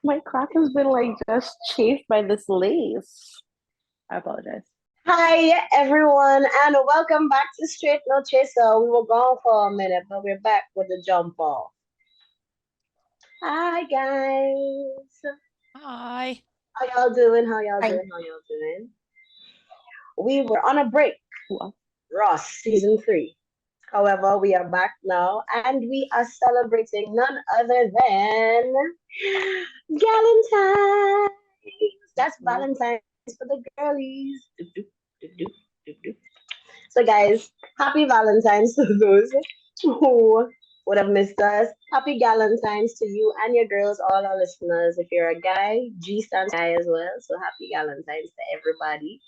My clock has been like just chafed by this lace. I apologize. Hi everyone, and welcome back to Straight No Chaser. We were gone for a minute, but we're back with the jump off. Hi guys, Hi. how y'all doing? How y'all Hi. doing? How y'all doing? We were on a break, Well, Ross season 3. However, we are back now, and we are celebrating none other than Galentine. That's Valentine's for the girlies. Doop, doop, doop, doop, doop, doop. So, guys, happy Valentine's to those who would have missed us. Happy Galentine's to you and your girls, all our listeners. If you're a guy, G stands for guy as well. So, happy Galentine's to everybody.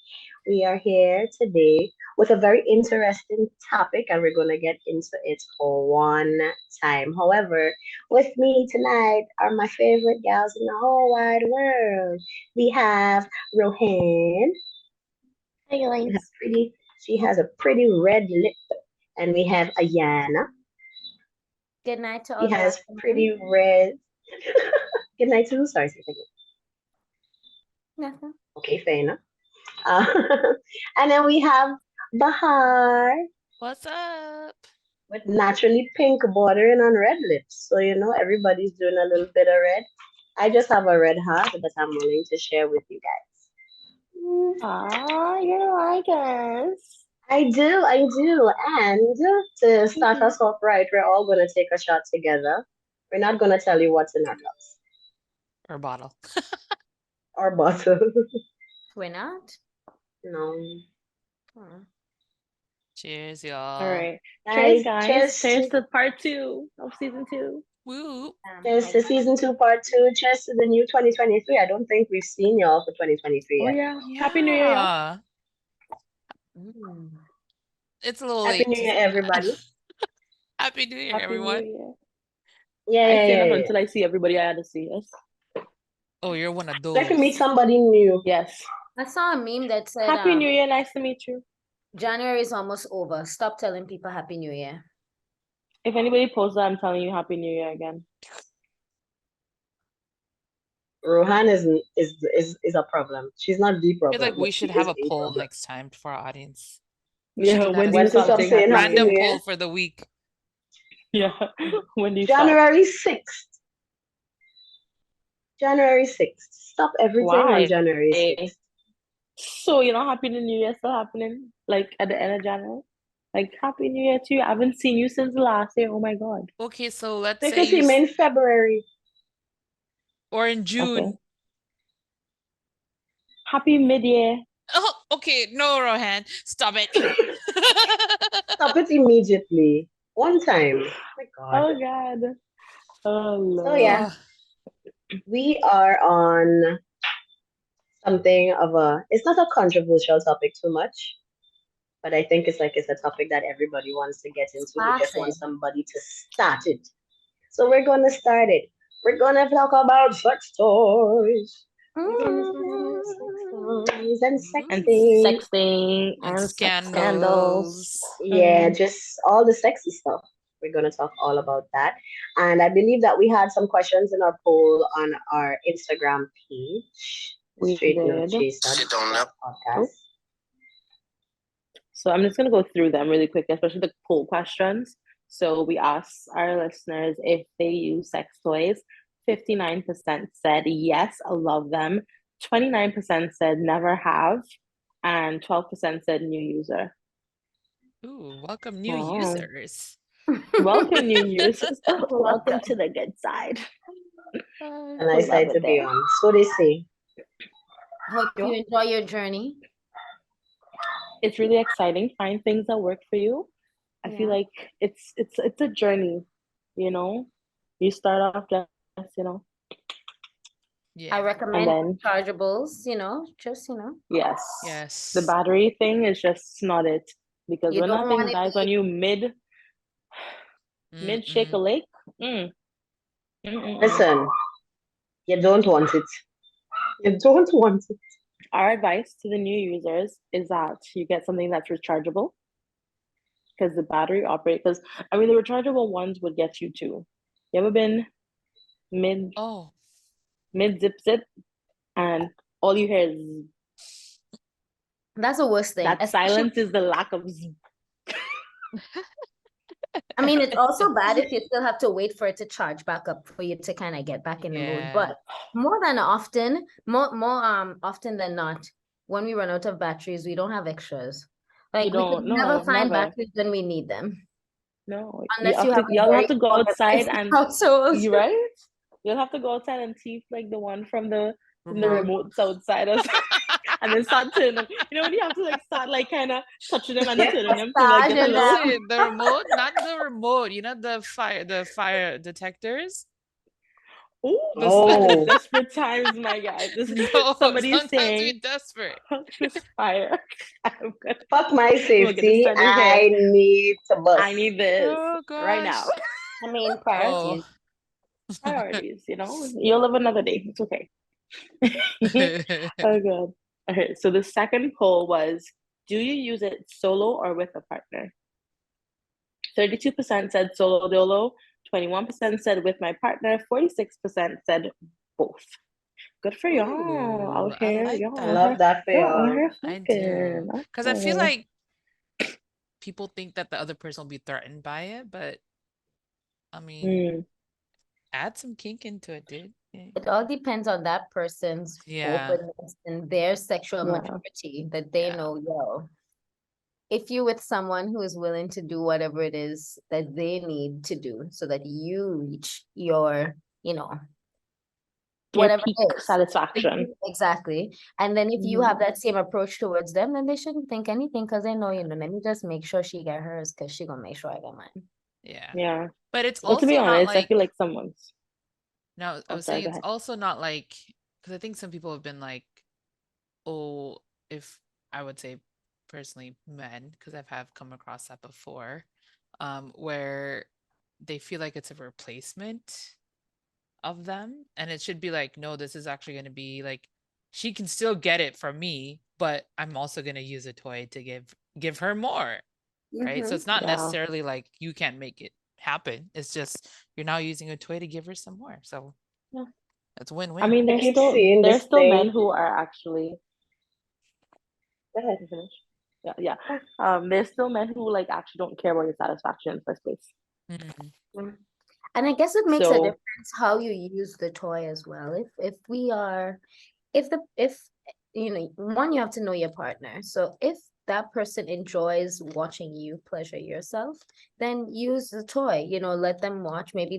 We are here today with a very interesting topic, and we're going to get into it for one time. However, with me tonight are my favorite gals in the whole wide world. We have Rohan. hi We have guys. pretty. She has a pretty red lip, and we have Ayana. Good night to She all the has listeners. pretty red. Good night to sorry, say it again. Nothing. Okay, fair enough. Uh, and then we have Bahar What's up? with naturally pink bordering on red lips. So everybody's doing a little bit of red. I just have a red heart that I'm willing to share with you guys. Ah, you're like us. I do. And to start us off right, we're all gonna take a shot together. We're not gonna tell you what's in our cups Or bottle. or bottle. We're not. No. Hmm. Cheers, All y'all. right. Cheers, Guys, guys. cheers Cheers to to part 2 of season 2. Woo. cheers Like to season 2, part 2. Cheers to the new 2023. I don't think we've seen y'all for 2023 Oh yet. yeah. Happy New Year, y'all. Yeah. mm. It's a little Happy late New to Year, everybody. Happy New Year, Happy New everyone. Year. Yeah, I yeah, stay yeah, enough yeah. until I see everybody I had to see. Yes. Oh, you're one of So if you meet those. somebody new, Yes. I saw a meme that said Happy New Year. Nice to meet you. January is almost over. Stop telling people Happy New Year. If anybody posts that, I'm telling you Happy New Year again. Rohan is a problem. She's not the I feel like problem, we but she should have is a a poll problem. next time for our audience. We should Yeah, do that when as do a you When to stop stop saying saying Happy Happy New New random Year? Year? poll for the week. Yeah. When do you stop? January 6th. January 6th. Stop everything on Why? January 6th. So you know, Happy New Year still happening like at the end of January. Like Happy New Year to you. I haven't seen you since last year. Oh my God. Okay, so let's say Because he meant February. or in Okay. June. Happy mid-year. Oh, okay. No, Rohan. Stop it. Stop it immediately. One time. My God. Oh God. Oh So yeah, Lord. Oh, we are on something of a it's not a controversial topic too much, but I think it's a topic that everybody wants to get into. We just want Classic. somebody to start it. So we're gonna start it. We're gonna talk about sex toys. We're gonna talk about sex toys and And sexting. sexting and and sex scandals. scandals. Yeah, Mm. just all the sexy stuff. We're gonna talk all about that. And I believe that we had some questions in our poll on our Instagram page, We Straight No did. Chaser podcast. Oh, so I'm just gonna go through them really quick, especially the poll questions. So we asked our listeners if they use sex toys. 59% said yes, I love them. 29% said never have, and 12% said new user. Ooh, welcome new Oh, users. welcome new users. Welcome to the good side. A We nice love side it to be there. on. So they say. Hope you Yep. enjoy your journey. It's really exciting. Find things that work for you. I feel Yeah. like it's a journey, you know. You start off just. I Yeah. And recommend then rechargeables, just, yes, the Yes. battery thing is just not it because you when don't that want thing to dies on be, you mid shake a Mm-mm. lake, mm, mm. Listen, you don't want it. You don't want it. Our advice to the new users is that you get something that's rechargeable because the battery operate. Because I mean, the rechargeable ones would get you too. You ever been mid Oh, mid zip, and all you hear is That's the worst thing. that silence is the lack of I mean, it's also bad if you still have to wait for it to charge back up for you to kind of get back in the mood. Yeah. But more often than not, when we run out of batteries, we don't have extras. Like we don't, could no, never find never. batteries when we need them. No, Unless you have a y'all very have to go outside and household. you right? You'll have to go outside and see like the one from the Remote. remotes outside us and then start turning them. You know when you have to like start like kind of touching them and turning them to like get a little. Listen, the remote, not the remote. You know the fire detectors. Ooh, Oh. desperate times, my guy. This is No, somebody sometimes saying you're desperate. this fire. I'm good. Fuck my We'll get safety. this started here. I need to bust. I need this Oh right now. gosh. I mean, Oh. priorities. Priorities, you know. You'll live another day. It's okay. Oh god. Okay, so the second poll was, do you use it solo or with a partner? 32% said solo dolo, 21% said with my partner, 46% said both. Good for y'all Ooh, out I here. like Y'all I out love here. that for Y'all out y'all. here I fucking. do. Because I feel Okay. like people think that the other person will be threatened by it, but I mean, Mm, add some kink into it, dude. Yeah. It all depends on that person's Yeah. openness and their sexual Yeah. maturity that they Yeah. know, yo, if you're with someone who is willing to do whatever it is that they need to do so that you reach your, Your whatever peak it is. satisfaction. Exactly. And then if you Mhm. have that same approach towards them, then they shouldn't think anything because they know, let me just make sure she get hers because she gonna make sure I get mine. Yeah. Yeah. But it's Well, to be also not honest, I like, feel like someone's. no, I Oh, was sorry, saying go it's ahead. also not like, because I think some people have been like, oh, if I would say personally men, because have come across that before, where they feel like it's a replacement of them, and it should be like, no, this is actually going to be like, she can still get it from me, but I'm also going to use a toy to give her more, right? So it's not Yeah. necessarily like you can't make it happen. It's just you're now using a toy to give her some more. So Yeah. it's win-win. I mean, I keep seeing there's this still men thing. who are actually. Go ahead. Finish. Yeah. There's still men who like actually don't care about your satisfaction in the first place. Mhm. And I guess it makes a So difference how you use the toy as well. If we are, if one, you have to know your partner. So if that person enjoys watching you pleasure yourself, then use the toy, let them watch. Maybe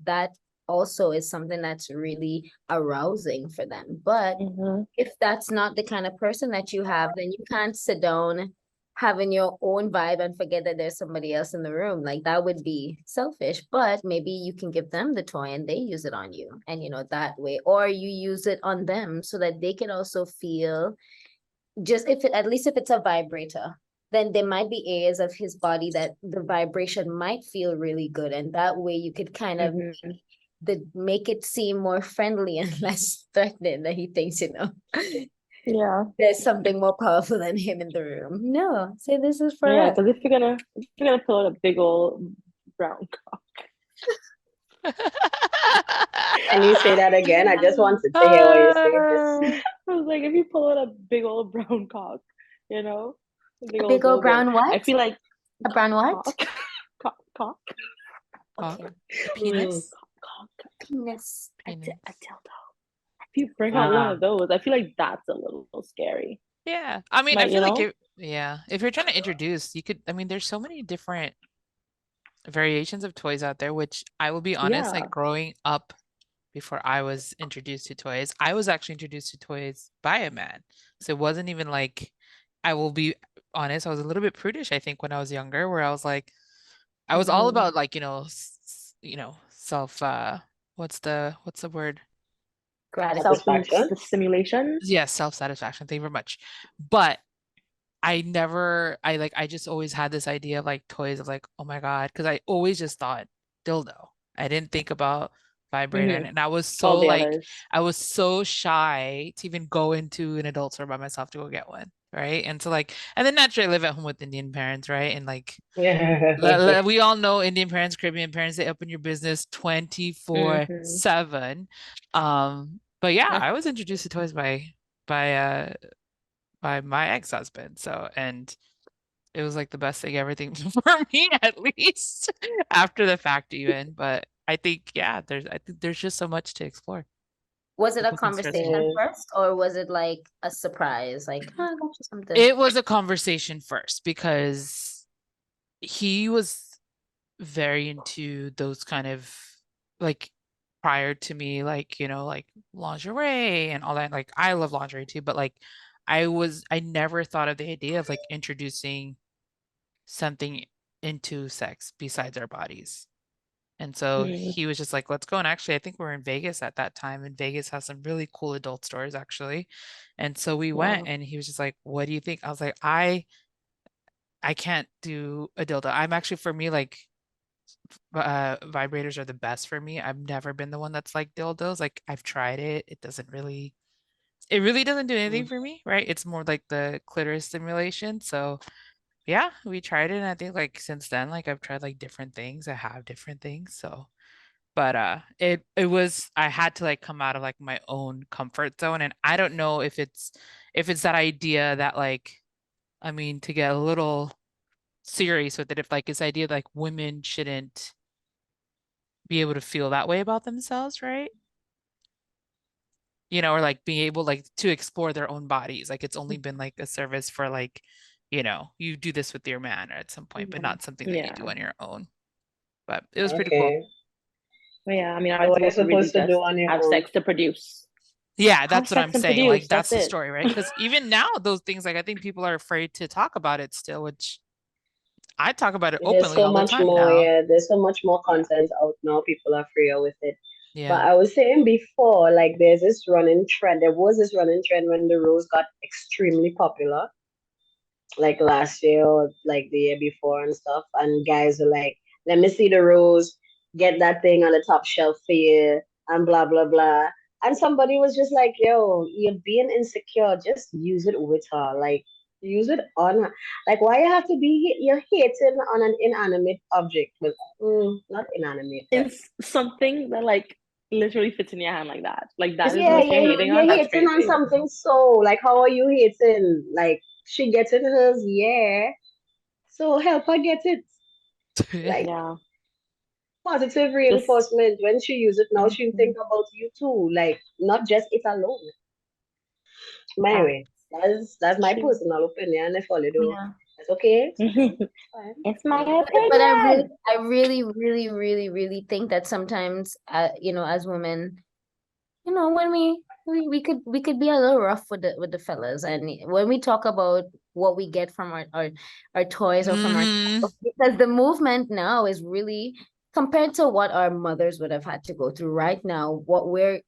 that also is something that's really arousing for them. But mhm. if that's not the kind of person that you have, then you can't sit down having your own vibe and forget that there's somebody else in the room. Like that would be selfish, but maybe you can give them the toy and they use it on you. And that way, or you use it on them so that they can also feel at least if it's a vibrator, then there might be areas of his body that the vibration might feel really good. And that way you could kind of make it seem more friendly and less threatening that he thinks, Yeah. there's something more powerful than him in the room. No, say this is for Yeah, us. because if you're gonna pull out a big old brown cock. Can you say that again? I just wanted to hear what you say. I was like, if you pull out a big old brown cock, a big A old big old dildo, brown what? I feel like A brown what? cock. Cock. Okay. Penis. Cock. Penis. A Penis. dildo. If you bring out one of those, I feel like that's a little scary. Yeah. I mean, I But feel like if you're trying to introduce, you could, I mean, there's so many different variations of toys out there, which I will be honest, yeah. like growing up before I was introduced to toys, I was actually introduced to toys by a man. So it wasn't even like, I will be honest, I was a little bit prudish, I think, when I was younger, where I was like, I was all about like, self, what's the word? Satisfaction. The stimulation. Yes, self-satisfaction. Thank you very much. But I just always had this idea of like toys of like, oh my God, because I always just thought dildo. I didn't think about vibrator. And I was so All the like, others. I was so shy to even go into an adult store by myself to go get one. Right. And so like, and then naturally I live at home with Indian parents, right? And like, we all know Indian parents, Caribbean parents, they open your business 24/7. But yeah, Yeah. I was introduced to toys by uh by my ex-husband. So, and it was like the best thing everything for me, at least after the fact even. But I think, yeah, there's just so much to explore. Was it a People can stress me. conversation first, or was it like a surprise? Like, oh, I got you something. It was a conversation first because he was very into those kind of like prior to me, like, like lingerie and all that. Like I love lingerie too, but like I never thought of the idea of like introducing something into sex besides our bodies. And so Mm. he was just like, let's go. And actually, I think we're in Vegas at that time, and Vegas has some really cool adult stores actually. And so we went, Wow. and he was just like, what do you think? I was like, I can't do a dildo. I'm actually, for me, like vibrators are the best for me. I've never been the one that's like dildos. Like I've tried it. It really doesn't do anything for me, right? It's more like the clitoris stimulation. So yeah, we tried it, and I think like since then, like I've tried like different things. I have different things. So but it was, I had to like come out of like my own comfort zone. And I don't know if it's that idea that like, I mean, to get a little serious with it, if like this idea like women shouldn't be able to feel that way about themselves, right? Or like being able like to explore their own bodies. Like it's only been like a service for like, you do this with your man or at some point, but not something that you Yeah. do on your own. But it was pretty cool. Okay. But yeah, I mean, So I'm what you're supposed to really supposed to just do on your have own. sex to produce. Yeah, Have that's what I'm sex and saying. Like produce. that's the That's it. story, right? Because even now, those things, like I think people are afraid to talk about it still, which I talk about it There's openly so all the much time more, now. yeah. There's so much more content out now. People are freer with it. But Yeah. I was saying before, like there's this running trend. There was this running trend when the rose got extremely popular, like last year or like the year before and stuff. And guys are like, let me see the rose, get that thing on the top shelf for you, and blah blah blah. And somebody was just like, yo, you're being insecure, just use it with her. Like use it on her. Like why you have to be you're hating on an inanimate object. Well, not inanimate, but It's something that like literally fits in your hand like that. Like that is yeah, what you're hating you're on. That's hating on crazy. something. So like how are you hating? Like she getting hers, yeah. So help her get it. Like Yeah. positive Just reinforcement. When she use it now, she'll mhm. think about you too. Like not just it alone. But anyway, that's my True. personal opinion. If all you do, Yeah. that's okay. Fine. It's my But opinion. I really, really, really, really think that sometimes, as women, when we could be a little rough with the fellas, and when we talk about what we get from our toys or from our Mm, because the movement now is really compared to what our mothers would have had to go through right now, what we're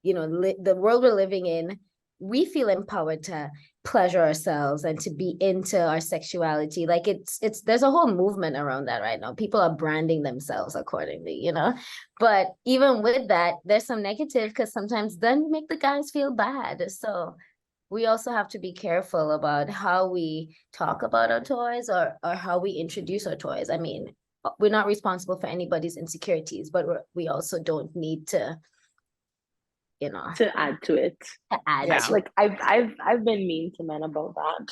the world we're living in, we feel empowered to pleasure ourselves and to be into our sexuality. Like it's there's a whole movement around that right now. People are branding themselves accordingly. But even with that, there's some negative because sometimes then make the guys feel bad. So we also have to be careful about how we talk about our toys or how we introduce our toys. I mean, we're not responsible for anybody's insecurities, but we also don't need to To add to it. add yeah. to Like I've been mean to men about that.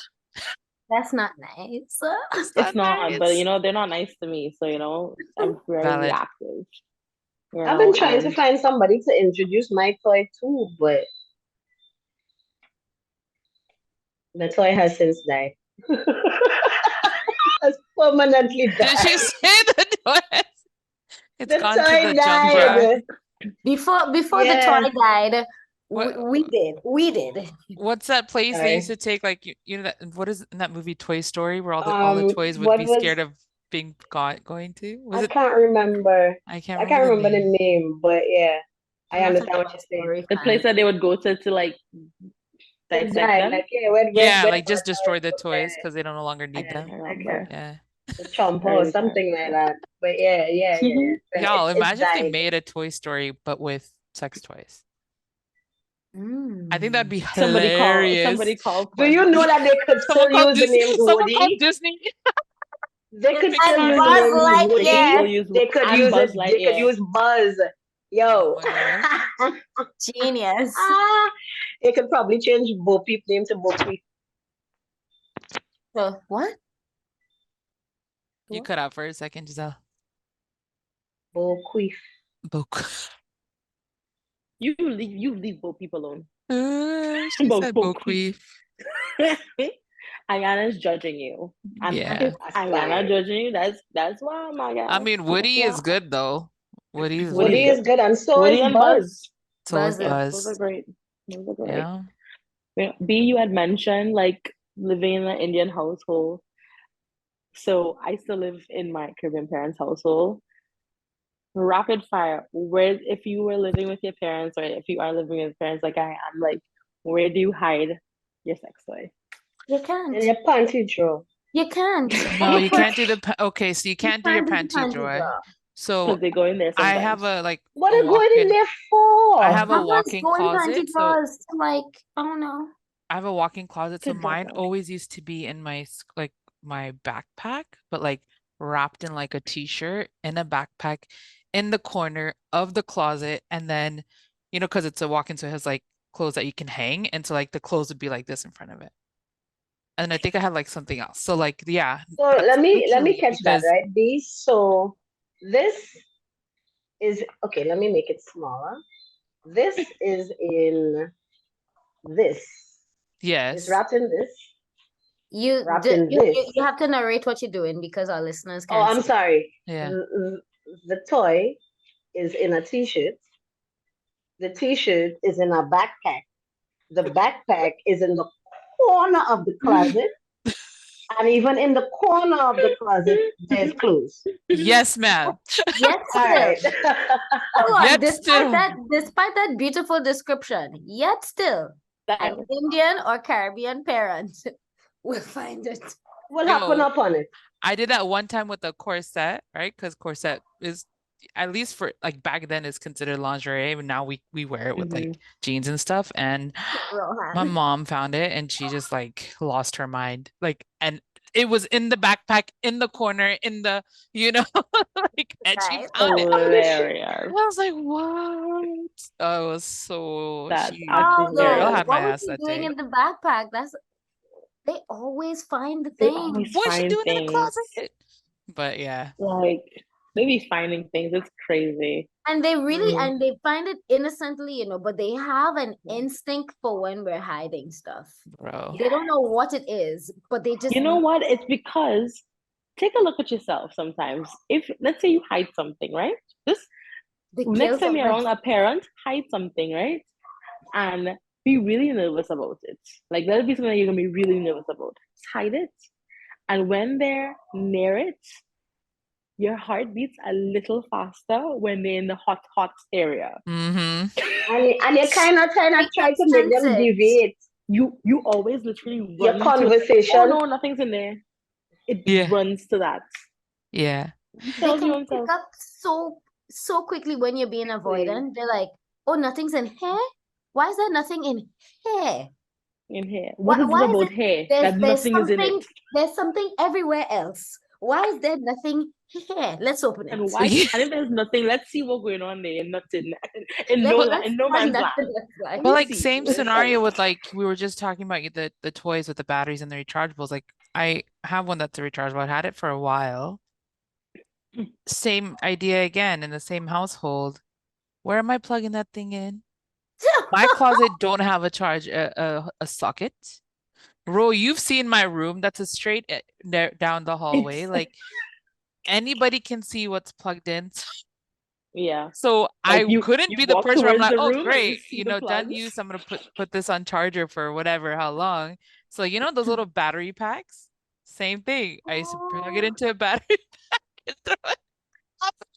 That's not nice. It's It's not, but nice. they're not nice to me. So, I'm very Valid. reactive. I've been trying to And find somebody to introduce my toy too, but the toy has since died. Has permanently Did died. she say the toy? It's The gone to toy the junk jar. died. Before the Yeah. toy died, What we did. what's that place they used Sorry. to take, like, that, what is in that movie Toy Story, where all the toys would What be was scared of being going to? Was I it, can't remember. I can't I remember can't the remember the name. name, but yeah, I'm I not a understand what Toy you're saying. Story the place fan. that they would go to like It dissect died. them, Like yeah, when Yeah, like just destroy the Buzz toys because they don't no longer I need can't them. yeah, like remember. Yeah. the chomper I or really can't something like remember. that. But yeah. Well, Y'all, it's imagine if they died. made a Toy Story but with sex toys. I think that'd Mm. be Somebody hilarious. call Do you know Porgy. that they could Someone still called use the Disney. name Someone called Woody? Disney They or could still And Pixar. use the Buzz name They could Woody. still Lightyear. use They could and use it. Buzz They could Lightyear. use Buzz. Yo. Oh my gosh. Genius. It could probably change Bo Peep name to Bo Peep. So what? You cut out for a second, Giselle. Bo Queef. Book. You leave both people alone. She said Both Boqueef. Ayana's judging you. Yeah. Ayana judging you. That's why, my guy. I mean, Woody is good though. Woody's Woody is good, and so Woody is and Buzz. So is Buzz is- Those are Buzz. great. Those are great. Yeah. B, you had mentioned like living in an Indian household. So I still live in my Caribbean parents' household. Rapid fire. Where, if you were living with your parents, or if you are living with your parents, like I am, like, where do you hide your sex toy? You In can't. your panty drawer. You can't. No, you can't do the okay, so you can't do your can't do the panty panty drawer. drawer. So Because they go in there I sometimes. have a like What a are going in walk-in. there for? I have a Someone's walk-in going panty closet. So drawers to like, I don't know. I have a walk-in closet. So Kids mine outside. always used to be in my like my backpack, but like wrapped in like a t-shirt in a backpack in the corner of the closet, and then because it's a walk-in, so it has like clothes that you can hang, and so like the clothes would be like this in front of it. And I think I had like something else. So like yeah, So that's let me literally catch that because right, B. So this is okay. Let me make it smaller. This is in this. It's yes. wrapped in this. You Wrapped d- in you, this. you have to narrate what you're doing because our listeners Oh, can't I'm see. sorry. Yeah. The toy is in a t-shirt. The t-shirt is in a backpack. The backpack is in the corner of the closet. And even in the corner of the closet, there's clothes. Yes, ma'am. Yet All still, right. hold on, Yet despite still. that beautiful description, yet still, an Indian or Caribbean parent will find it. What happened Yo, upon it? I did that one time with a corset, right? Because corset is, at least for like back then, is considered lingerie, but now we wear it with like jeans and stuff. And my mom found it, and she just like lost her mind. Like, and it was in the backpack, in the corner, in the, like, and she Right. found it. Hilarious. I was like, what? Oh, it was so That's she actually the girl hilarious. had my What was ass she that doing day. in the backpack? They always find the They thing. always What's she find doing in the things. closet? But yeah. Like, they be finding things. It's crazy. And they really, and they find it innocently, but they have an instinct for when we're hiding stuff. Bro. They don't know what it is, but they just You know what? It's because, take a look at yourself sometimes. If, let's say you hide something, right? Just they kill next time you're someone. around a parent, hide something, right? And be really nervous about it. Like, that'll be something that you're gonna be really nervous about. Just hide it. And when they're near it, your heart beats a little faster when they're in the hot area. Mm-hmm. And you kind of try to make them sense. deviate You always literally your run to, conversation. oh no, nothing's in there. It runs to that. Yeah. They can pick up so quickly when you're being avoidant. They're like, oh, nothing's in here? Why is there nothing in here? In here. What is it about here that nothing is in it? There's something everywhere else. Why is there nothing here? Let's open it. And why? And if there's nothing, let's see what's going on there. Nothing. In no man's land. But like same scenario with like we were just talking about the toys with the batteries and the rechargeables. Like I have one that's a rechargeable. I had it for a while. Same idea again in the same household. Where am I plugging that thing in? My closet don't have a socket. Ro, you've seen my room. That's a straight down the hallway. Like anybody can see what's plugged in. Yeah. So like I couldn't be the person where I'm like, oh great, done use. I'm gonna put this on charger for whatever, how long. So those little battery packs? Same thing. I used to plug it into a battery pack and throw it up.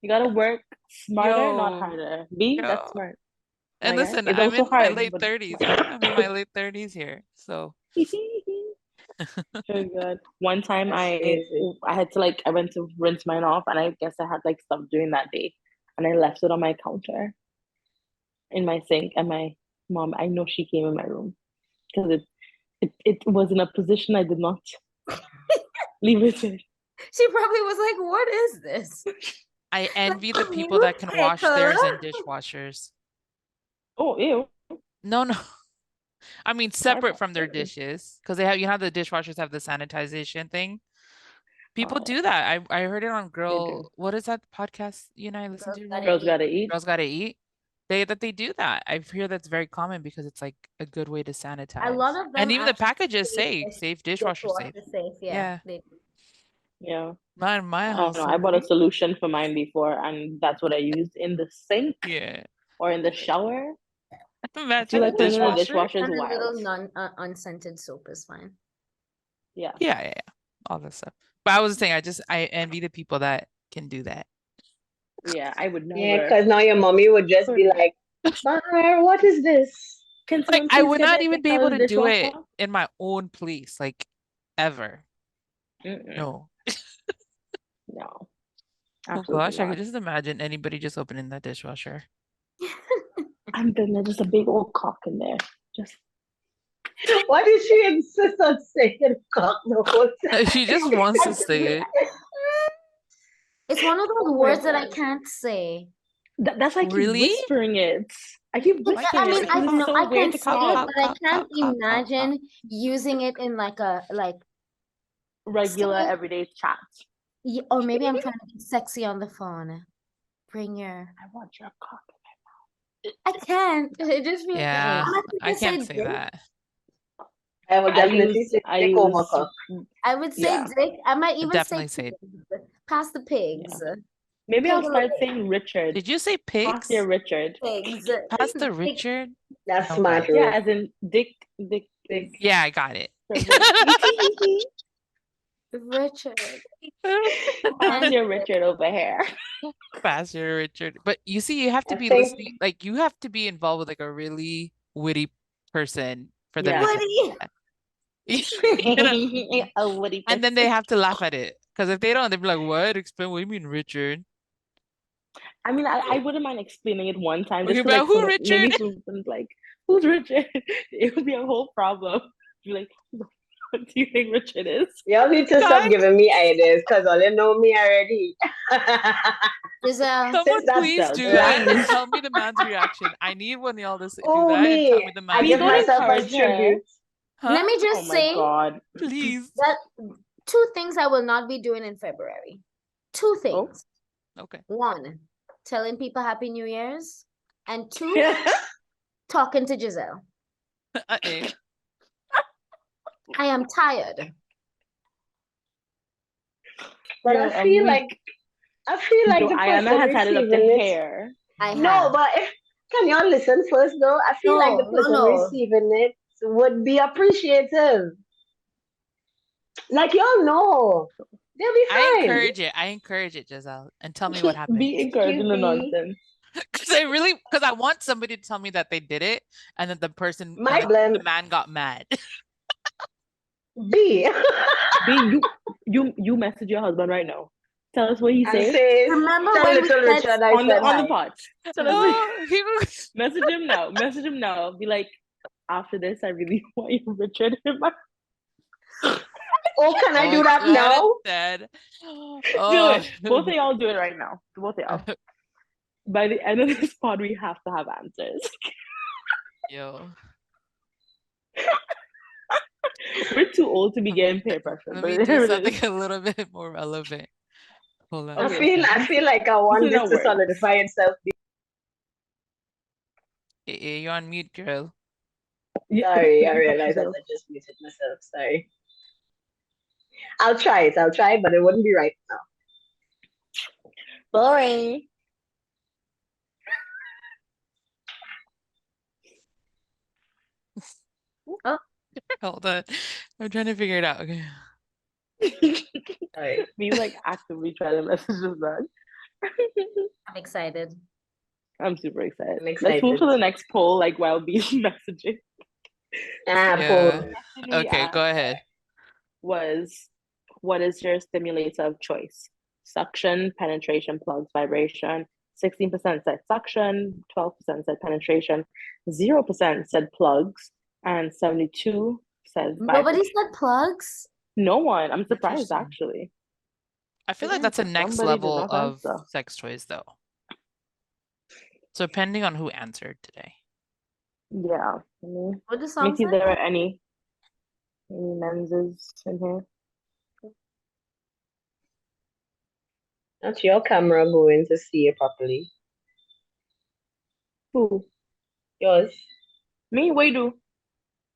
You gotta work smarter, not harder. That's smart. And listen, I'm in my late 30s. I'm in my late 30s here. So very good. One time I had to I went to rinse mine off, and I guess I had stuff doing that day, and I left it on my counter in my sink, and my mom, I know she came in my room because it was in a position I did not leave it in. She probably was like, what is this? I envy the people that can wash theirs in dishwashers. Oh, ew. No. I mean, separate from their Okay. dishes, because they have, you know, how the dishwashers have the sanitization thing. People do that. I heard it on do. what is that podcast you and I listen Girls to? Gotta Girls Eat. gotta eat. Girls Gotta Eat. They do that. I hear that's very common because it's like a good way to A sanitize. lot of them And even the actually packages say say safe, dishwasher safe. dishwasher safe. Yeah. Yeah. They Yeah. My I don't house. know. I bought a solution for mine before, and that's what I used in the sink Yeah. or in the shower. I Imagine feel like the putting it in the dishwasher. dishwasher is and a wild. little unscented soap is fine. Yeah. Yeah. All that stuff. But I was saying, I envy the people that can do that. Yeah, I would never. Yeah, because now your mommy would just be like, Mar, what is this? Can Like, someone I please would get not the even be XL able to do it dishwasher? in my own place, like ever. Mm-mm. No. No. Oh Absolutely gosh, I not. could just imagine anybody just opening that dishwasher. I'm thinking there's just a big old cock in there. Just Why did she insist on saying cock the whole time? She just wants to say it. It's one of those Oh my words that I God. can't say. That's why I keep Really? whispering it. I keep It's, whispering I mean, it I because know it's so I weird can to say come it, out. but I can't imagine using it in like a Regular Say- everyday chat. or maybe I'm trying to be sexy on the phone. Bring your. I want your cock. I can't. It just feels. Yeah, I just say can't say dick. that. I would definitely say I dick over use cock. I would say Yeah. dick. I might even Definitely say say. pigs. Pass the pigs. Maybe I'll Pig start away. saying Richard. Did you say Past pigs? your Richard. Pigs. Pastor Dick, Richard? That's No smart, way. Yeah, Rose. as in dick. Yeah, I got it. Richard. Pass your Richard over here. Pastor Richard. But you see, you have to I be think- listening, like you have to be involved with like a really witty person for them Yeah. to Woody. You know? A witty And then they have to laugh at it. Because if they don't, they'd be like, what? Explain what do you mean, Richard? I mean, I wouldn't mind explaining it one time. Okay, Just but like, who, maybe Richard? someone's like, who's Richard? It would be a whole problem. Be like, what do you think Richard is? Y'all need to stop Guys. giving me ideas because all you know me already. Giselle. Someone that's please the do that and plan. tell me the man's reaction. I need one of y'all to do Oh, that and tell me the I man's give don't reaction. myself a encourage her. tribute. Huh? Let me Oh just my say God. Please. that 2 things I will not be doing in February. 2 things. Okay. 1, telling people Happy New Year's. And 2, talking to Giselle. Eh. I am tired. But Yo, I feel like Yo, the Ayana person has had it up to receiving it. here. I No, have. but can y'all listen first though? I feel like the No, person no. receiving it would be appreciative. Like y'all know. They'll be I fine. encourage it, Giselle, and tell me what happened. Be encouraging the Excuse me. nonsense. Because I want somebody to tell me that they did it, and then the person, My and blame the man got mad. B. Be you message your husband right now. Tell us what he And says says, Remember tell when we little said Richard I on said the hi. pot. Tell us what Oh, he was. message him now. Message him now. Be like, after this, I really want you, Richard. In my... Oh, can I do that God, now? instead. Do Oh. it. Both of y'all do it right now. Both of y'all. By the end of this pod, we have to have answers. Yo. We're too old to be getting peer pressure. Let But me there do it is. something a little bit more relevant. Hold on. Okay. I feel like I want This is this not to work. solidify itself. Hey, you're on mute, girl. Sorry, I realized that I just muted myself. Sorry. I'll try it, but it wouldn't be right now. Boring. Hold on. I'm trying to figure it out. Okay. Sorry. Me like actively trying to message us back. I'm excited. I'm super excited. I'm Let's move excited. to the next poll, like while being messaging. Yeah. We Okay, asked go ahead. was, what is your stimulator of choice? Suction, penetration, plugs, vibration. 16% said suction, 12% said penetration, 0% said plugs, and 72 said Nobody vibration. said plugs. No one. I'm surprised Interesting. actually. I feel like that's a next Somebody did level not of answer. sex toys, though. So depending on who answered today. Yeah. Let me What the see song if say? there are any menses in here. That's your camera going to see it properly. Who? Yours. Me? What you do?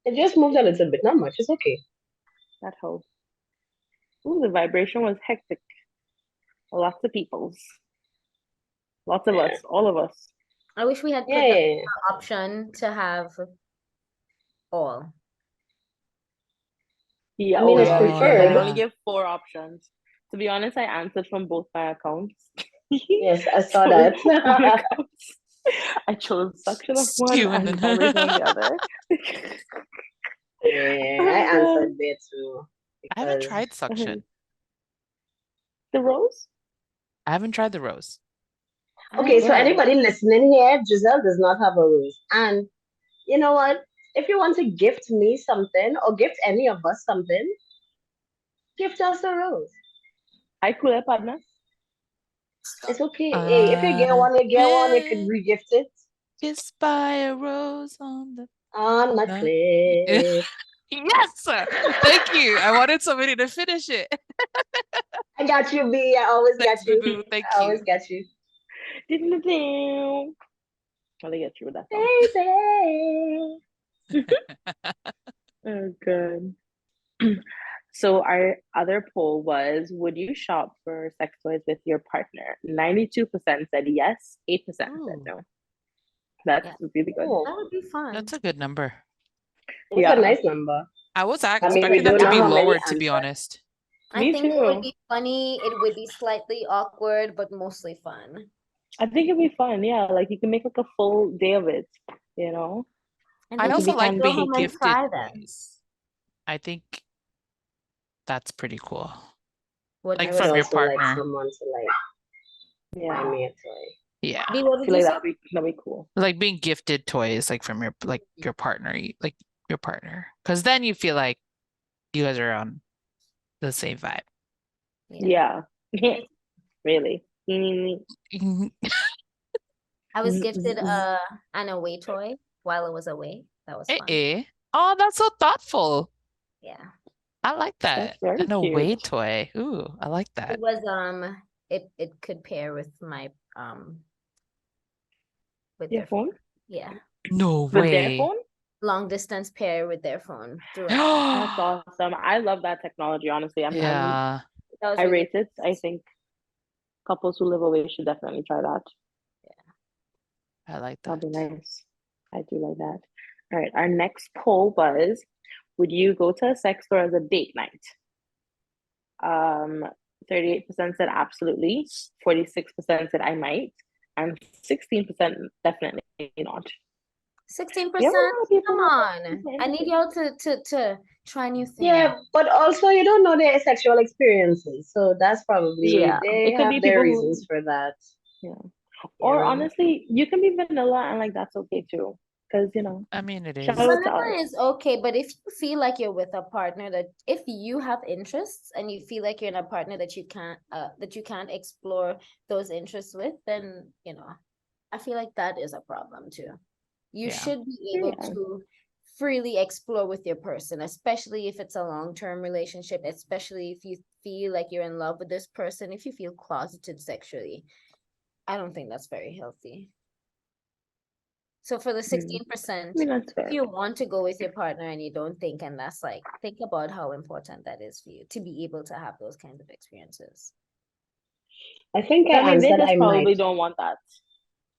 It just moved a little bit, not much. It's okay. That hoe. Ooh, the vibration was hectic. Lots of peoples. Lots of us. All of us. I wish we had put Yeah, the yeah, yeah. option to have all. Yeah, I mean, oh it's yeah, they did. Like, preferred. they only give 4 options. To be honest, I answered from both my accounts. Yes, I saw So, that. on accounts, I chose suction of one Skewing and it. vibration on the other. Yeah, I answered there too. I haven't Because tried suction. The rose? I haven't tried the rose. okay, so Yeah. anybody listening here, Giselle does not have a rose. And you know what? If you want to gift me something or gift any of us something, gift us a rose. Hi, cool partner. It's okay. Hey, if you get one, you get one. You could Been re-gift it kissed by a rose on the on my No. cliff. Yes! Thank you. I wanted somebody to finish it. I got you, B. I always got Thanks, you. Boo. Thank I always you. got you. I'll get you with that song. Baby. Oh, good. So our other poll was, would you shop for sex toys with your partner? 92% said yes, 8% said Ooh, no. That's Yeah. really good. Oh, That would be fun. that's a good number. that's Yeah. a nice number. I was I mean, expecting we that don't to know be how many lower, to be answered. honest. I Me think it would too. be funny. It would be slightly awkward, but mostly fun. I think it'd be fun. Yeah, like you can make like a full day of it, you know? And I then It could also be you like can go camping. being home and gifted try them. toys. I think that's pretty cool. What Like I do would from your also like partner. someone to buy Yeah. me a toy. Yeah. B, what I did feel you like say? that'd be cool. Like being gifted toys, like from your partner, like your partner. Because then you feel like you guys are on the same vibe. Yeah. Really. Mm, I was mm, gifted mm, an away toy while I was away. That was fun. Eh. Oh, that's so thoughtful. Yeah. I like that. That's very An away cute. toy. Ooh, I like It that. was it could pair with my with Your their phone. phone? Yeah. No With their way. phone? Long distance pair with their phone direct. That's awesome. I love that technology, honestly. Yeah, That was I really rate it. I think couples who live away should definitely try that. I like That'd be that. nice. I do like that. All right. Our next poll was, would you go to a sex store as a date night? 38% said absolutely, 46% said I might, and 16% definitely not. 16%. You have a lot of people Come who are on. I need y'all to try new things. Yeah, but also you don't know their sexual experiences, so that's probably Yeah, they it could have be their people who, reasons for that. yeah. You Or know, honestly, you can be vanilla and like that's okay too. Because, I mean, it shout is. out to Vanilla us. is okay, but if you feel like you're with a partner that if you have interests and you feel like you're in a partner that you can't explore those interests with, then I feel like that is a problem too. You Yeah. should be able Yeah. to freely explore with your person, especially if it's a long-term relationship, especially if you feel like you're in love with this person, if you feel closeted sexually. I don't think that's very healthy. So for the 16%, I mean, that's fair. if you want to go with your partner and you don't think, and that's like, think about how important that is for you to be able to have those kinds of experiences. I think I mean, they answered just I probably might. don't want that.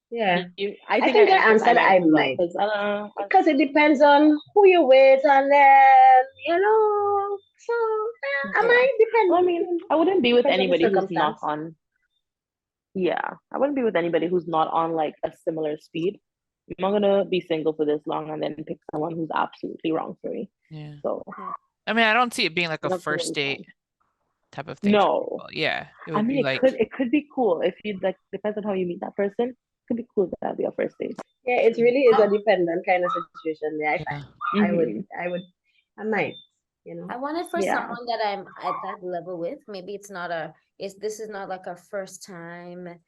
Yeah, I I think think I answered answered I as well. might Because because it depends on who you're with, and then So I yeah. might Well, I depend. mean, I wouldn't be with Depends on the anybody who's not circumstance. on. Yeah, I wouldn't be with anybody who's not on like a similar speed. I'm not gonna be single for this long and then pick someone who's absolutely wrong for me. Yeah. So I mean, I don't see it being like a that's first really date fine. type of thing for No, people. Yeah, it I would mean be like, it could be cool if you like depends on how you meet that person. It could be cool that be your first date. Yeah, it really is a dependent kind of situation. Yeah, yeah. I would, Mhm. I might. you know. I want it for Yeah. someone that I'm at that level with. Maybe this is not like our first time,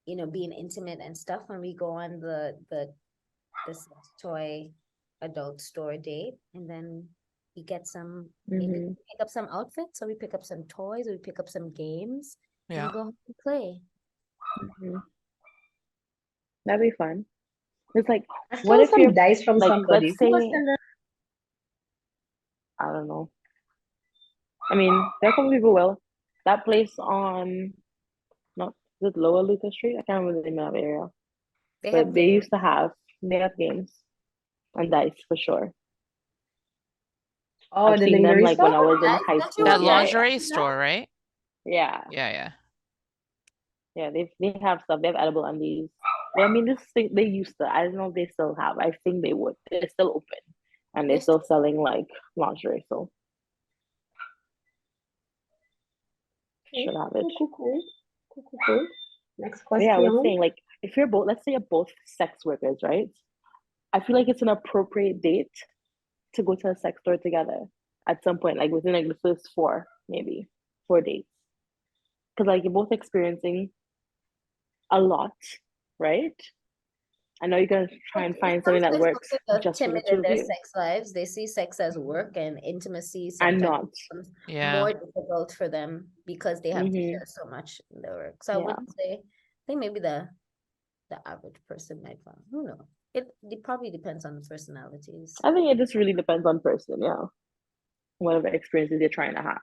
being intimate and stuff when we go on the sex toy adult store date, and then we get some, Mhm. pick up some outfits, or we pick up some toys, or we pick up some games, and Yeah. we go home and play. Mhm. That'd be fun. It's like, I what stole if some you're dice from like, somebody. let's Who was say, in the I don't know. I mean, there are a couple people will. That place on, not, is it Lower Luther Street? I can't remember the name of that area. They But have they games. used to have games and dice for sure. Oh, I've the seen them lingerie like when I store? was in That- high don't you school. That have Yeah, dice lingerie in that? store, right? yeah, Yeah. yeah. They have stuff. They have edible undies. Well, I mean, this thing they used to. I don't know if they still have. I think they would. They're still open, and they're Yes. still selling like lingerie. So should have it. Cool. Next But yeah, I was question. saying like if you're both, let's say you're both sex workers, right? I feel like it's an appropriate date to go to a sex store together at some point, like within like the first maybe 4 days, because like you're both experiencing a lot, right? I know you're gonna try and find something that Sometimes works folks are just for the timid two in of their you. sex lives. They see sex as work, and intimacy I'm sometimes not. becomes Yeah. more difficult for them because they have to Mm-hmm. share so much in their work. So I Yeah. wouldn't say. I think maybe the average person might find. Who knows? It probably depends on the personalities. I think it just really depends on person, yeah. Whatever experiences you're trying to have.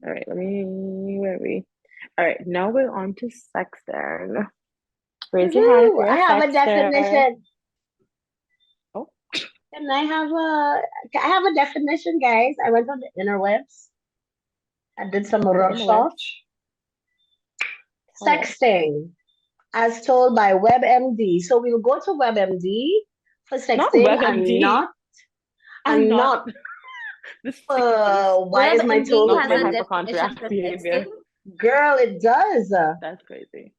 All right, where are we? All right, now we're on to sex then. Raise your hand if Woohoo! you're I a have a sexter. definition. Oh, And I have a definition, guys. I went on the interwebs. I did some research. tell us. Sexting, as told by WebMD. So we'll go to WebMD for Not sexting and WebMD. not I'm not. This why is my WebMD toe not has my looking? a definition hypochondriac for behavior. sexting. Girl, it does. That's crazy.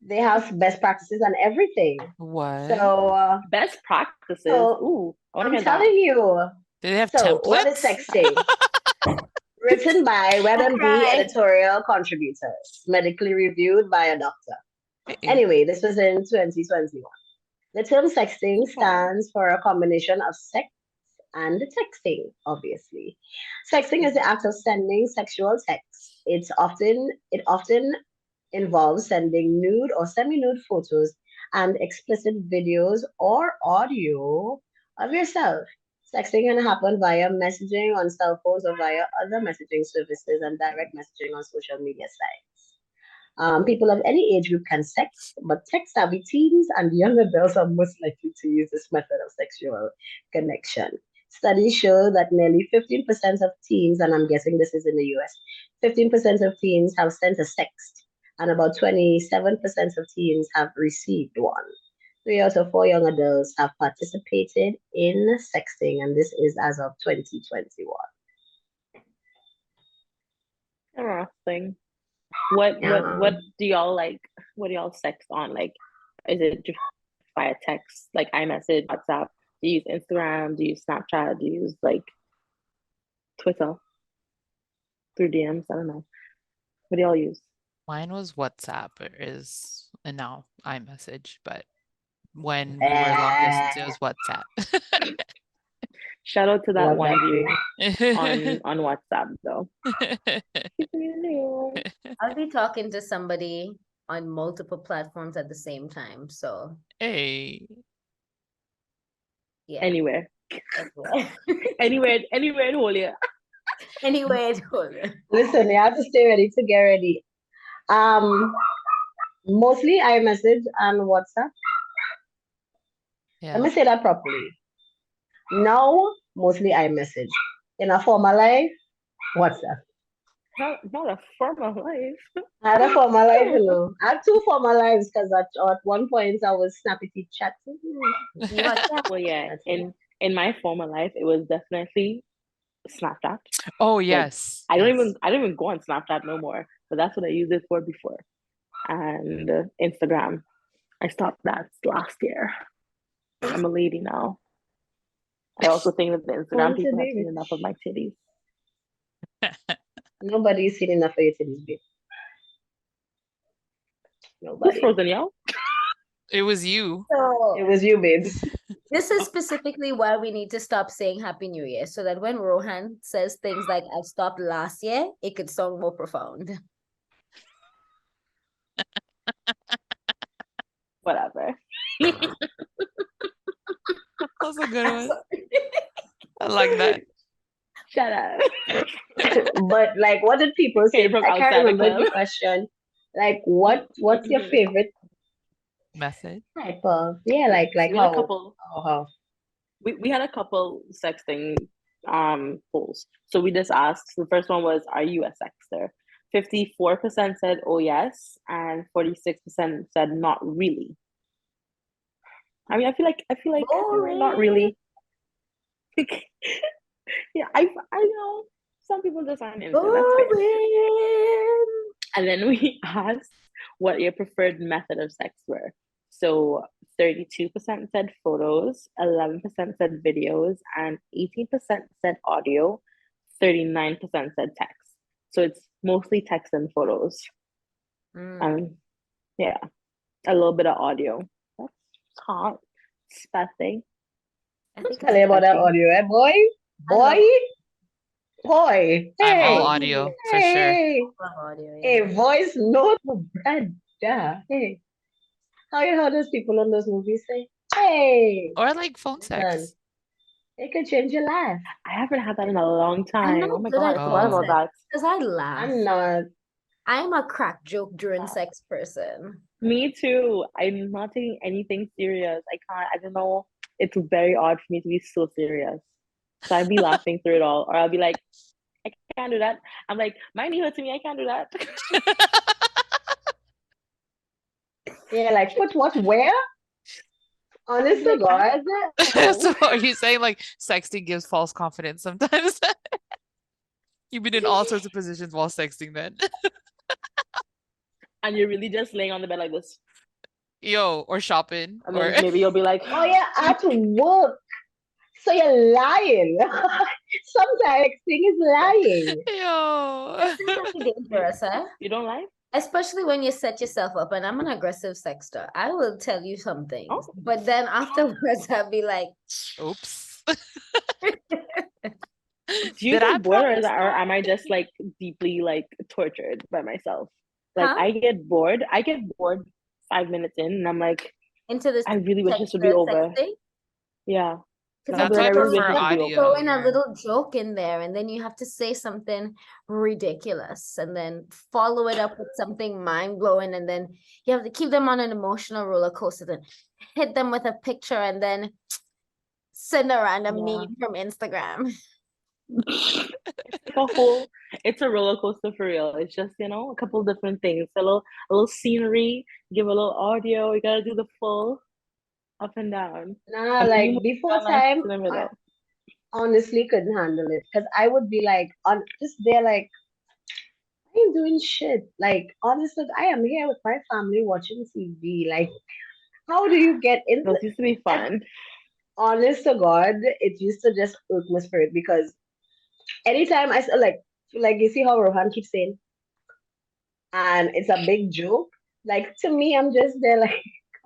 They have best practices and everything. What? So, Best practices. so Ooh, I want to I'm hear that. telling you. Do they have So, what is templates? sexting? Written by WebMD Cry. editorial contributors, medically reviewed by a doctor. Anyway, this was in 2021. The term sexting stands for a combination of sex and texting, obviously. Sexting is the act of sending sexual text. It often involves sending nude or semi-nude photos and explicit videos or audio of yourself. Sexting can happen via messaging on cell phones or via other messaging services and direct messaging on social media sites. People of any age group can sext, but tech-savvy teens and young adults are most likely to use this method of sexual connection. Studies show that nearly 15% of teens, and I'm guessing this is in the US, 15% of teens have sent a sext, and about 27% of teens have received one. 3 out of 4 young adults have participated in sexting, and this is as of 2021. Interesting. What do y'all like? What do y'all sext on? Like, is it just via text, like iMessage, WhatsApp? Do you use Instagram? Do you use Snapchat? Do you use like Twitter through DMs? I don't know. What do y'all use? Mine was WhatsApp and now iMessage, but when we were long distance, it was WhatsApp. Shout out to that one of you Hey. on WhatsApp though. I'll be talking to somebody on multiple platforms at the same time. So yeah. Anywhere. Anywhere. Anywhere in Holia. Anyway, Listen, you have to stay ready to get ready. Mostly iMessage and WhatsApp. Let me say that properly. Now, mostly iMessage. In a former life, WhatsApp. Not a former life. I had a former life, you know. I had 2 former lives because at one point I was snappy chatting. Well, yeah. In my former life, it was definitely Snapchat. Oh Like, yes. I don't even go on Snapchat no more, but that's what I used it for before. And Instagram, I stopped that last year. I'm a lady now. I also think that the Instagram Want to people have be seen rich. enough of my titties. Nobody's seen enough of your titties, babe. Who's Nobody. frozen, y'all? It was you. So It was you, babes. this is specifically why we need to stop saying Happy New Year, so that when Rohan says things like "I stopped last year," it could sound more profound. Whatever. That's a good one. I like that. Shut up. But like, what did people say? Came from I can't outside the remember the club. question. Like, what's your favorite Method. type of, yeah, like We had a how couple. how We had a couple sexting polls. So we just asked. The first one was, "Are you a sexter?" 54% said, "Oh yes," and 46% said, "Not really." I mean, I feel like not really. Yeah, I know some people just aren't into it. That's fair. Boring. And then we asked what your preferred method of sex were. So 32% said photos, 11% said videos, and 18% said audio, 39% said text. So it's mostly text and photos. Yeah, a little bit of audio. That's hot. Spicy. I think tell you about that audio, eh, boy? Boy? Boy. I'm all Hey. audio for sure. Hey. audio. Hey, Yeah. voice note, brother. Hey. How you heard those people on those movies say, hey, Or like phone listen, sex. it could change your life. I haven't had that in a long I'm time. not Oh my good god, at I forgot phone about that. because I laugh. I'm not. I'm a crack joke during sex person. Me too. I'm not taking anything serious. I can't. I don't know. It's very odd for me to be so serious. So I'd be laughing through it all, or I'll be like, I can't do that. I'm like, my knee hurts me. I can't do that. Yeah, like put what where? Honestly, God. So are you saying like sexting gives false confidence sometimes? You've been in all sorts of positions while sexting then. And you're really just laying on the bed like this. Yo, or shopping. And Or then maybe you'll be like, Oh yeah, at work. So you're lying. Sometimes thing is lying. yo. That's really dangerous, huh? you don't lie? Especially when you set yourself up, and I'm an aggressive sexter. I will tell you some things, Oh. but then afterwards I'll be like, Oops. Do you Did I get bored, or promise am I just like deeply like tortured by myself? Like huh? I get bored. I get bored 5 minutes in, and I'm like, Into this I really wish this would be texter over. sexting. Yeah. Because That's I'll be why I like, I really prefer wish this would be audio. over. throw in a Yeah. little joke in there, and then you have to say something ridiculous, and then follow it up with something mind blowing, and then you have to keep them on an emotional roller coaster. Then hit them with a picture, and then send a random Yeah. meme from Instagram. It's a roller coaster for real. It's just, a couple of different things. A little scenery, give a little audio. You gotta do the full up and down. Nah, And like you before nice time, in the middle. I honestly couldn't handle it because I would be like on just there like I ain't doing shit. Like honestly, I am here with my family watching TV. Like, how do you get into Those used to be fun. honest to God, it used to just irk my spirit because anytime I saw like you see how Rohan keeps saying, and it's a big joke. Like to me, I'm just there like,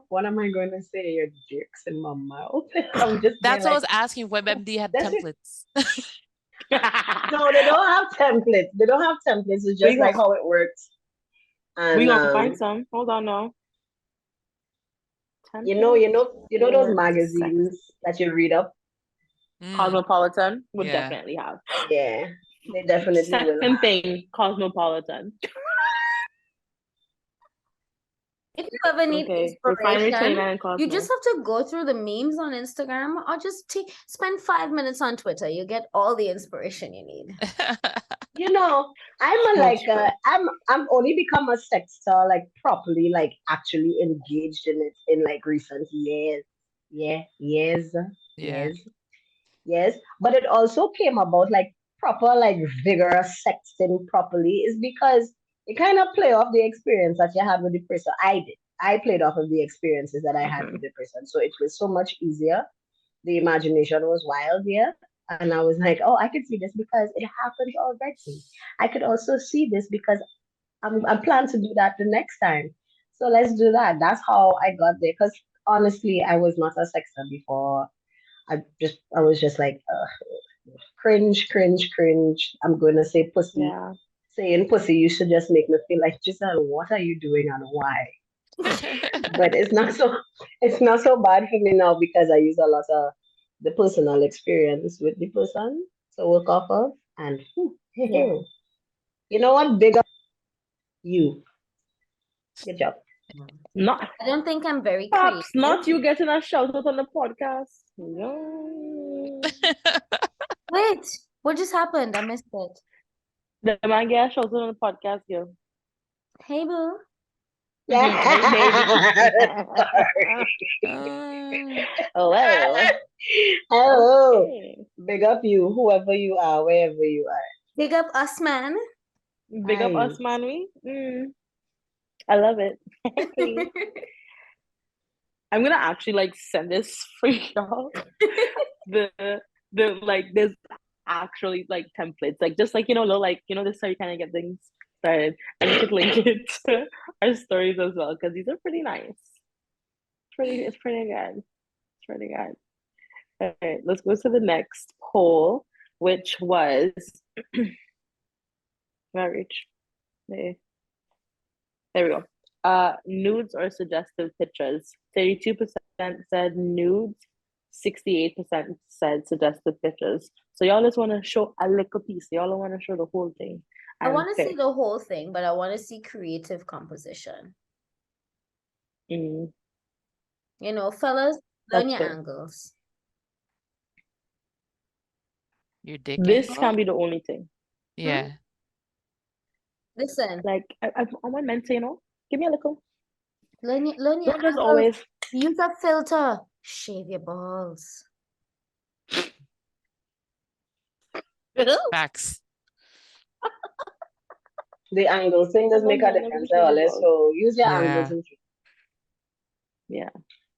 what am I going to say? Your dicks in my mouth. I'm just That's there what I like, was asking when MD had that's it. templates. No, they don't have templates. They don't have templates. It's just like how it works. And We gonna find some. Hold on now. you know those For magazines that you read up. Cosmopolitan would Yeah. definitely have. Yeah, they definitely will. Second thing, Cosmopolitan. If you ever need Okay, Refinery inspiration, 29 and Cosmo. you just have to go through the memes on Instagram, or just spend 5 minutes on Twitter. You get all the inspiration you need. You know, I'm only become a sexter like properly, like actually engaged in it in like recent years. Yeah, years, Yeah. yes. But it also came about like proper, like vigorous sexting properly is because you kind of play off the experience that you had with the person. I did. I played off of the experiences that I had with the person. So it was so much easier the imagination was wild here. And I was like, oh, I could see this because it happened already. I could also see this because I plan to do that the next time. So let's do that. That's how I got there. Because honestly, I was not a sexter before. I was just like, cringe, cringe, cringe. I'm going to say pussy. Yeah. Saying pussy, you should just make me feel like, Giselle, what are you doing and why? But it's not so bad for me now because I use a lot of the personal experience with the person to work off of. And Yeah. you know what? Big up you. Good job. Not I don't think I'm very Pops, not creative. you getting a shout out on the podcast. No. Wait, what just happened? I missed it. The man get a shout out on the podcast, girl. Hey, boo. Hey, baby. Hello. Hello. Okay. Big up you, whoever you are, wherever you are. Big up us, man. Big up Aye. us, man. I love it. I'm gonna actually like send this for y'all. the like there's actually like templates, like just like little like this is how you kind of get things started, and you could link it to our stories as well because these are pretty nice. It's pretty good. It's pretty good. All right, let's go to the next poll, which was where I reach. There we go. Nudes or suggestive pictures. 32% said nudes, 68% said suggestive pictures. So y'all just want to show a little piece. Y'all don't want to show the whole thing. I want to see the whole thing, but I want to see creative composition. Mm, Fellas, learn that's your fair. angles. Your dick This angle? can be the only thing. Yeah. Listen, Like I want men to give me a little. learn your Don't just angles. always. Use a filter. Shave your balls. Facts. The angle thing does make a difference, always. So use your angles. Yeah.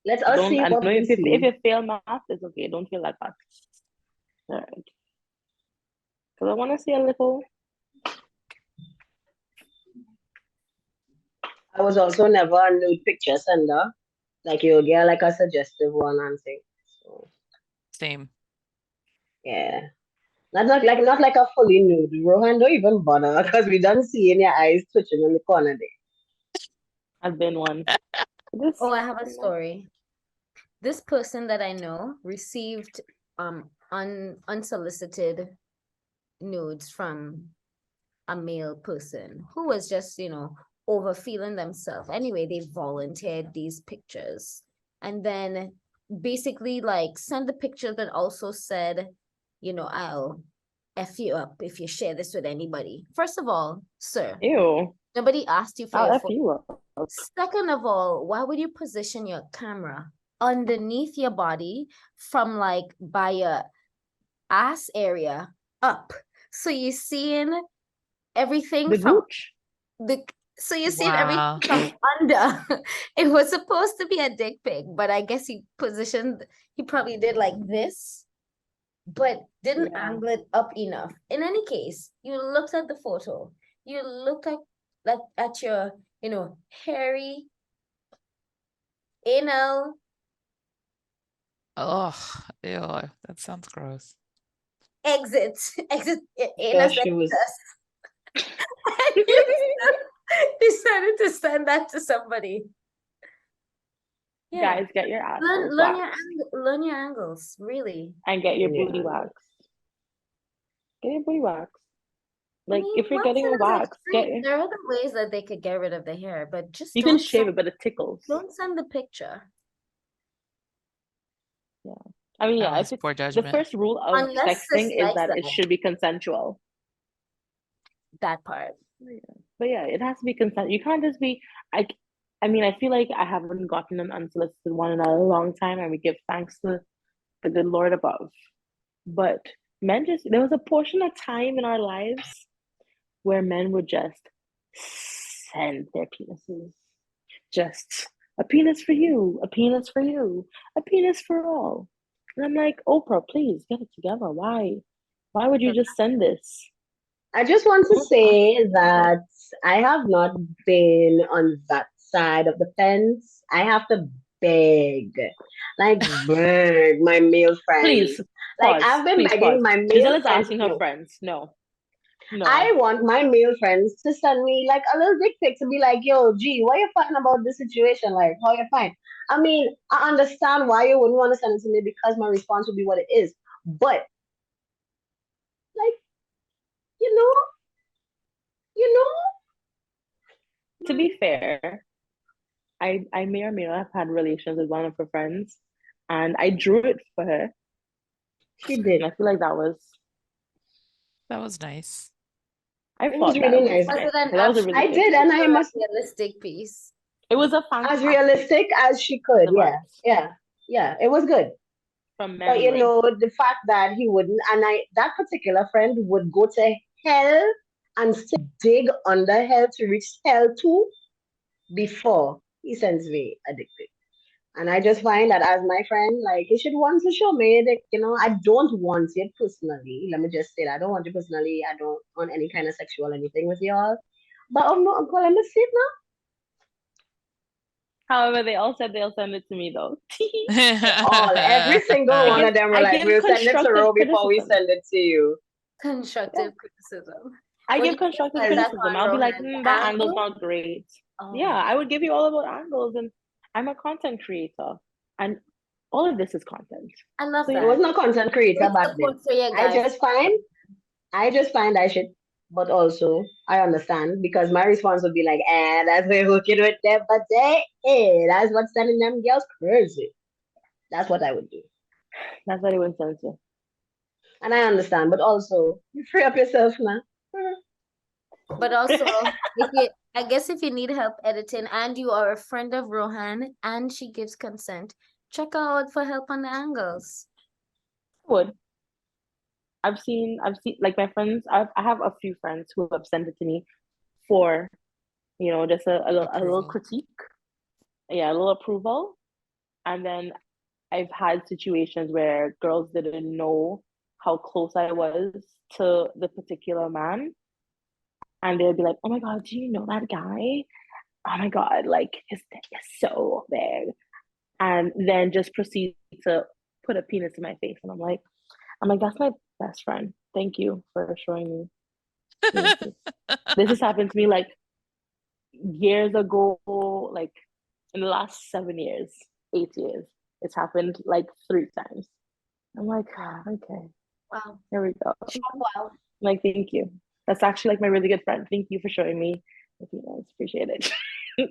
Let us see what we if see. you fail math, it's okay. Don't feel like that. All right. Because I want to see a little. I was also never a nude picture sender. Like you'll get like a suggestive one and thing. So Same. yeah. Not like a fully nude. Rohan, don't even bother because we don't see in your eyes twitching in the corner there. I've been one. Oh, I have a story. This person that I know received unsolicited nudes from a male person who was just, over feeling themselves. Anyway, they volunteered these pictures and then basically like sent the picture that also said, I'll F you up if you share this with anybody. First of all, sir. Ew. Nobody asked you for I'll your F phone. you up. Second of all, why would you position your camera underneath your body from like by your ass area up? So you're seeing everything from so you're seeing everything from under. It was supposed to be a dick pic, but I guess he probably did like this, but didn't angle it up enough. In any case, you looked at the photo. You looked at your, hairy anal. Oh, ew, that sounds gross. Exit Yeah, she was. Decided to send that to somebody. Yeah. Guys, get your ass learn your angles, really. And get your booty waxed. Get your booty waxed. Like if you're getting a wax, there are other ways that they could get rid of the hair, but just you can shave it, but it tickles. Don't send the picture. Yeah. I mean, yeah, if it's poor judgment. The first rule of sexting is that it should be consensual. That part. But yeah, it has to be consent. You can't just be I mean, I feel like I haven't gotten an unsolicited one in a long time, and we give thanks to the good Lord above. But men there was a portion of time in our lives where men would just send their penises. Just a penis for you, a penis for you, a penis for all. And I'm like, Oprah, please get it together. Why? Why would you just send this? I just want to say that I have not been on that side of the fence. I have to beg, like beg my male friends. Please Like pause. I've been Please begging pause. my male Gisella's friends. asking her No, friends. No. I No. want my male friends to send me like a little dick pic to be like, yo, G, why you fighting about this situation? Like, how you fine? I mean, I understand why you wouldn't want to send it to me because my response would be what it is. But like, you know, you know, To be fair, I may or may not have had relations with one of her friends, and I drew it for her. she And did. I feel like that was nice. I It was thought that really it was nice. Was fine. it an That was a really I good did, piece. and I or a must realistic piece? It was a as fantastic realistic as she could. the Yeah, vibes yeah, yeah. It was good. from But you memory. know, the fact that he wouldn't, and that particular friend would go to hell and still dig under hell to reach hell too before he sends me a dick pic. And I just find that as my friend, like he should want to show me that, I don't want it personally. Let me just say that I don't want it personally. I don't want any kind of sexual anything with y'all. But I'm not calling the sit now. However, they all said they'll send it to me though. Every single one of them were I like, give we'll send it to constructive Ro before we criticism. send it to you. Yeah. Constructive criticism. I What give do you constructive think is that criticism. on, I'll be like, Rohan? The that angle's angle? not great. Oh. Yeah, I would give you all about angles, and I'm a content creator, and all of this is content. I love So I that. yeah, was not content creator Great back then. support for you I guys. just find I should, but also I understand because my response would be like, that's what hooking with them, but that's what's sending them girls crazy. That's what I would do. that's what it was sent to. And I understand, but also you free up yourself now. But also, I guess if you need help editing and you are a friend of Rohan and she gives consent, check out for help on the angles. Would I've seen like my friends. I have a few friends who have sent it to me for just a little critique, yeah, a little approval, and then I've had situations where girls didn't know how close I was to the particular man, and they'd be like, "Oh my God, do you know that guy? Oh my God, like his dick is so big," and then just proceed to put a penis in my face, and I'm like, that's my best friend. Thank you for showing me penises. This has happened to me like years ago, like in the last 7 years, 8 years. It's happened like 3 times. I'm like, okay, Wow. here we go. Wow. Like, thank you. That's actually like my really good friend. Thank you for showing me. Appreciate it.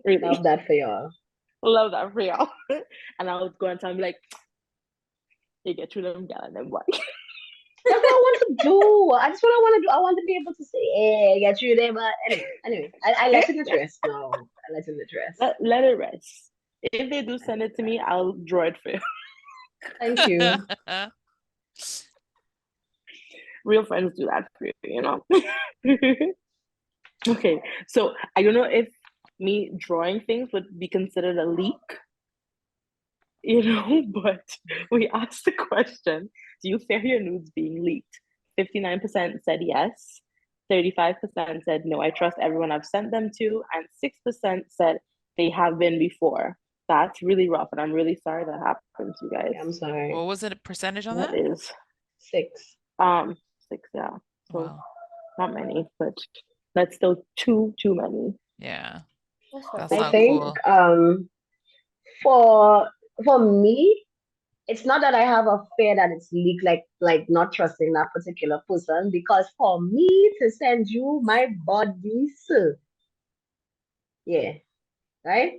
Really. Love that for y'all. Love that for y'all. And I would go and tell me like, you get through them gal and then what? That's what I want to do. That's what I want to do. I want to be able to say, hey, get you there. But anyway, I let it rest now. I let it rest. Let it rest. If they do send it to me, I'll draw it for you. Thank you. Real friends do that for you, Okay, so I don't know if me drawing things would be considered a leak, but we asked the question, do you fear your nudes being leaked? 59% said yes, 35% said no, I trust everyone I've sent them to, and 6% said they have been before. That's really rough, and I'm really sorry that happened to you guys. I'm sorry. What was it, a percentage on that? That is 6. 6, yeah. So Wow. not many, but that's still too many. Yeah. That's That's I not think cool. for me, it's not that I have a fear that it's leaked, like not trusting that particular person, because for me to send you my body, yeah, right?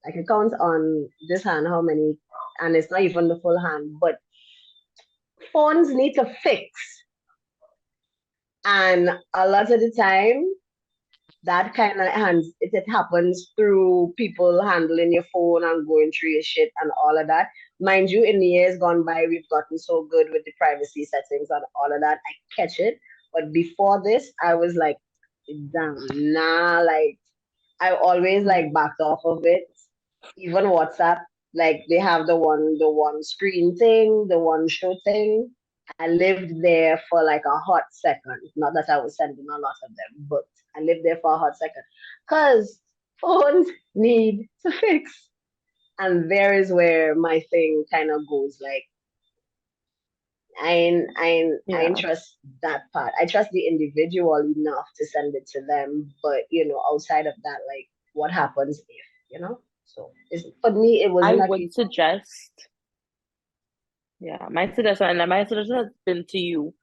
I can count on this hand how many, and it's not even the full hand, but phones need to fix. And a lot of the time, that kind of hands it happens through people handling your phone and going through your shit and all of that. Mind you, in the years gone by, we've gotten so good with the privacy settings and all of that. I catch it. But before this, I was like, damn, nah, like I always like backed off of it. Even WhatsApp, Like they have the one screen thing, the one show thing. I lived there for like a hot second. Not that I was sending a lot of them, but I lived there for a hot second. Because phones need to fix. And there is where my thing kind of goes like I ain't Yeah. trust that part. I trust the individual enough to send it to them, but outside of that, like what happens if. So for me, it I wasn't a would case of suggest, yeah, my suggestion has been to you.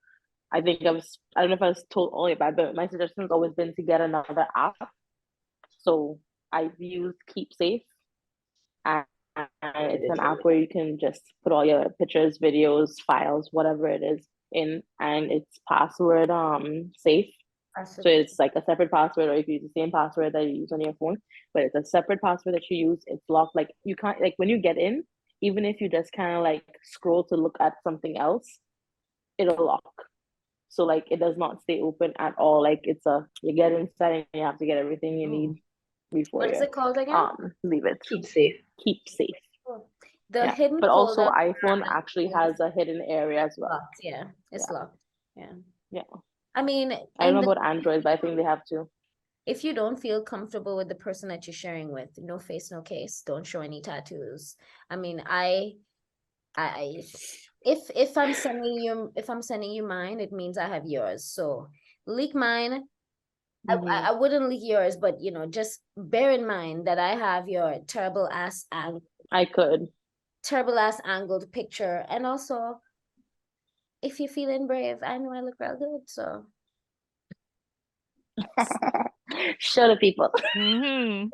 I don't know if I was told only bad, but my suggestion has always been to get another app. So I've used Keep Safe, and it's an app where you can just put all your pictures, videos, files, whatever it is in, and it's password safe. So it's like a separate password, or if you use the same password that you use on your phone, but it's a separate password that you use. It's locked. Like you can't, like when you get in, even if you just kind of like scroll to look at something else, it'll lock. So like it does not stay open at all. Like you get inside and you have to get everything you need before What is you it called again? leave it. keep safe. Keep safe. Oh, the Yeah. hidden But also folder iPhone actually has a hidden area as well. locked. Yeah, it's Yeah. locked. Yeah. Yeah. I mean, I don't know and about Android, but I think they have to. if you don't feel comfortable with the person that you're sharing with, no face, no case. Don't show any tattoos. I mean, if I'm sending you mine, it means I have yours. So leak mine. Mhm. I wouldn't leak yours, but just bear in mind that I have your I could. terrible ass angled picture, and also if you're feeling brave, I know I look real good. So Show the people. Mm-hmm.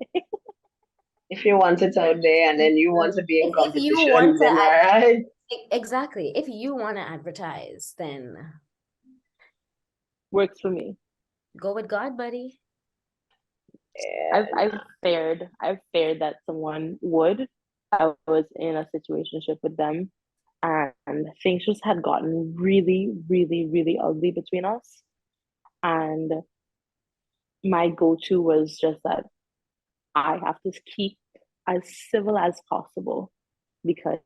If you want it out there and then you want to be in if you competition, want to then all right. exactly, if you want to advertise, then Works for me. go with God, buddy. Yeah. I've feared that someone would. I was in a situationship with them, and things just had gotten really, really, really ugly between us. And my go-to was just that I have to keep as civil as possible because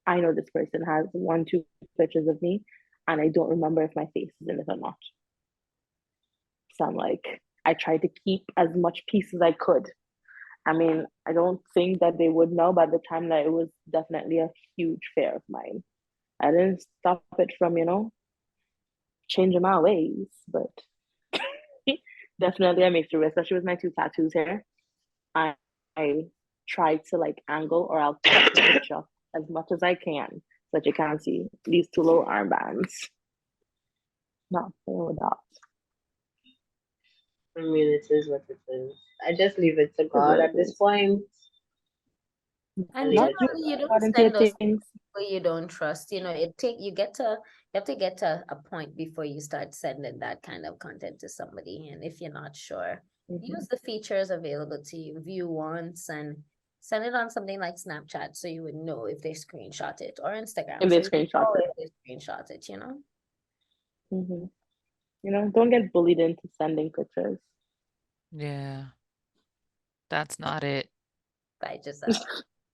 I know this person has one, two pictures of me, and I don't remember if my face is in it or not. So I'm like, I tried to keep as much peace as I could. I mean, I don't think that they would know by the time that it was definitely a huge fear of mine. I didn't stop it from, changing my ways, but definitely I made through it, especially with my two tattoos here. I, I try to like angle or I'll cut the picture as much as I can so that you can't see these two little armbands. Not playing with that. I mean, it is what it is. I just leave it to It is God what at it this is. point. I And leave Not it to generally, you God. don't got into your send those things. people you don't trust. You have to get to a point before you start sending that kind of content to somebody. And if you're not sure, Mm-hmm. use the features available to you, view once, and send it on something like Snapchat so you would know if they screenshot it, or Instagram And so they you would screenshot know it. if they screenshot it. Mm-hmm. Don't get bullied into sending pictures. Yeah, that's not it. By Giselle.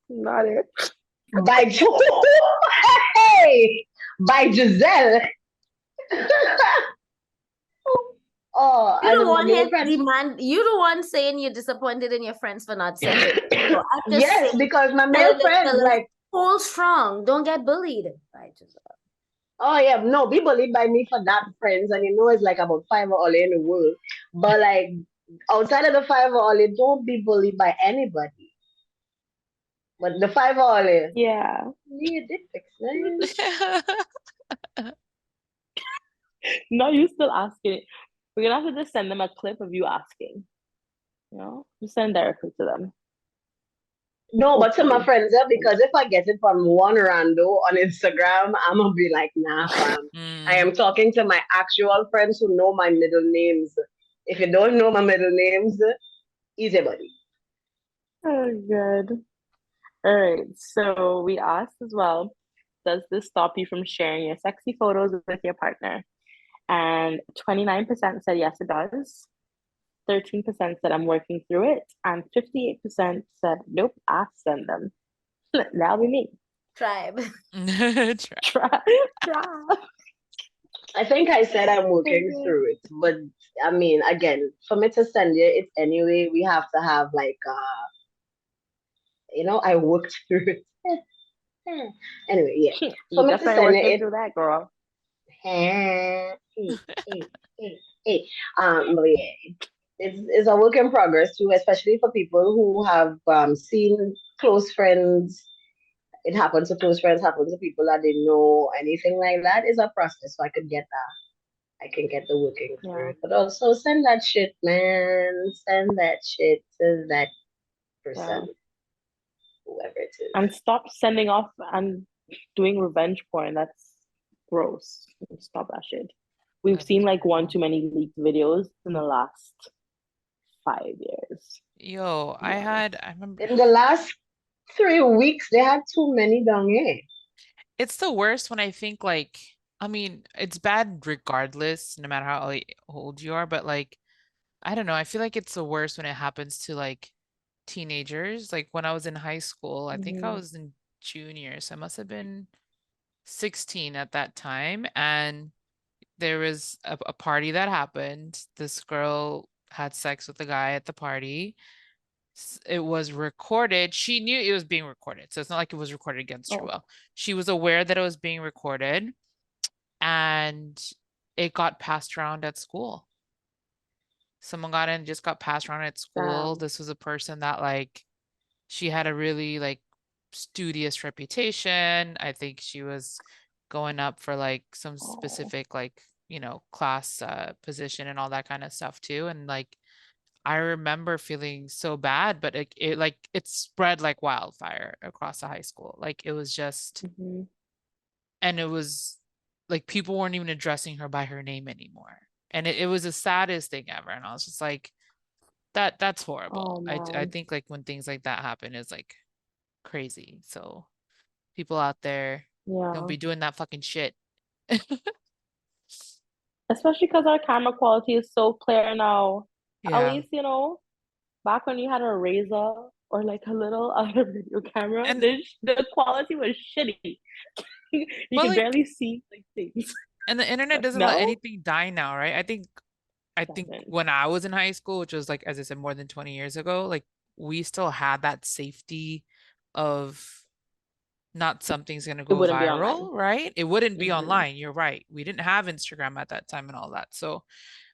Not it. By hey, by Giselle. Oh, You I don't know my want male him friend. demand. You don't want saying you're disappointed in your friends for not sending. So I'm just Yes, saying, because my male telling the friends fellas, like, hold strong. Don't get bullied. Right, Giselle. oh yeah, no, be bullied by me for that, friends, and it's like about five or all in the world. But like outside of the five or all, don't be bullied by anybody. But the five or all, Yeah. need dick pics, man. No, you still asking. We're gonna have to just send them a clip of you asking. Just send directly to them. No, but to my Hopefully. friends, because if I get it from one rando on Instagram, I'm gonna be like, nah, fam. I am talking to my actual friends who know my middle names. If you don't know my middle names, easy buddy. Oh, good. All right. So we asked as well, does this stop you from sharing your sexy photos with your partner? And 29% said yes, it does. 13% said I'm working through it. And 58% said nope, I send them. That'll be me. Tribe. Try. Try. I think I said I'm working through it, but I mean, again, for me to send you it anyway, we have to have like, I worked through it. Anyway, yeah. For You me to definitely send you working it, through that, girl. hey, hey, hey, hey. But yeah, it's a work in progress too, especially for people who have seen close friends. It happened to close friends, happened to people that didn't know anything like that. Is a process, so I could get that. I can get the working through Yeah. it. But also send that shit, man. Send that shit to that person, whoever it is. And stop sending off and doing revenge porn. That's gross. Stop that shit. We've That's seen like one terrible. too many leaked videos in the last 5 years. Yo, To be honest. I remember In the last 3 weeks, they had too many down here. it's the worst when I think like, I mean, it's bad regardless, no matter how old you are, but like, I don't know, I feel like it's the worst when it happens to like teenagers. Like when I was in high school, I think I Mhm. was in junior, so I must have been 16 at that time, and there was a party that happened. This girl had sex with a guy at the party. It was recorded. She knew it was being recorded, so it's not like it was recorded against her Oh, will. She was aware that it was being recorded, and it got passed around at school. Someone got in, just got passed around at school. damn. This was a person that like she had a really like studious reputation. I think she was going up for like some Oh, specific like, class position and all that kind of stuff too. And like I remember feeling so bad, but it spread like wildfire across the high school. Like it was just, mhm. and it was like people weren't even addressing her by her name anymore. And it was the saddest thing ever. And I was just like, that's Oh horrible. I man. think like when things like that happen is like crazy. So people out there, don't Yeah. be doing that fucking shit. Especially because our camera quality is so clear now. At Yeah. least, back when you had a Razor or like a little other video camera, And the quality was shitty. You but could like barely see like things. and the internet But doesn't let no, anything die now, right? I think doesn't. when I was in high school, which was like as I said more than 20 years ago, like we still had that safety of not something's going to It go wouldn't be online. viral, right? It wouldn't be Hmm. online. You're right. We didn't have Instagram at that time and all that. So,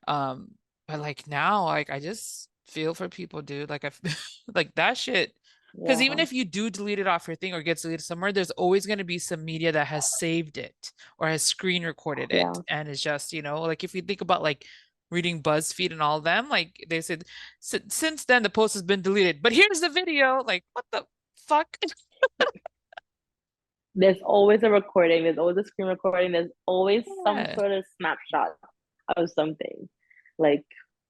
um, but like now, like I just feel for people, dude. Like like that shit. Because even Yeah, if you do delete it off your thing or gets deleted somewhere, there's always going to be some media that has saved it or has screen recorded it. yeah. And it's just, like if you think about like reading BuzzFeed and all of them, like they said, Since then the post has been deleted, but here's the video." Like, what the fuck? There's always a recording. There's always a screen recording. There's always some Yeah. sort of snapshot of something. Like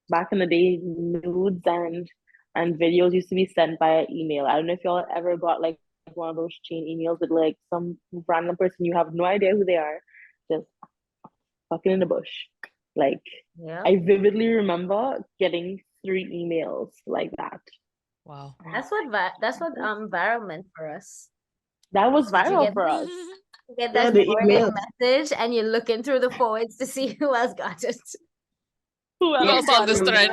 back in the day, nudes and videos used to be sent via email. I don't know if y'all ever got like one of those chain emails with like some random person you have no idea who they are, just fucking in the bush. Like Yeah. I vividly remember getting 3 emails like that. Wow. That's what viral meant for us. That was Did you viral get for us. Yeah, that the forwarded email. message and you're looking through the forwards to see who else got it? Who Who Yeah, else else on got this it? thread?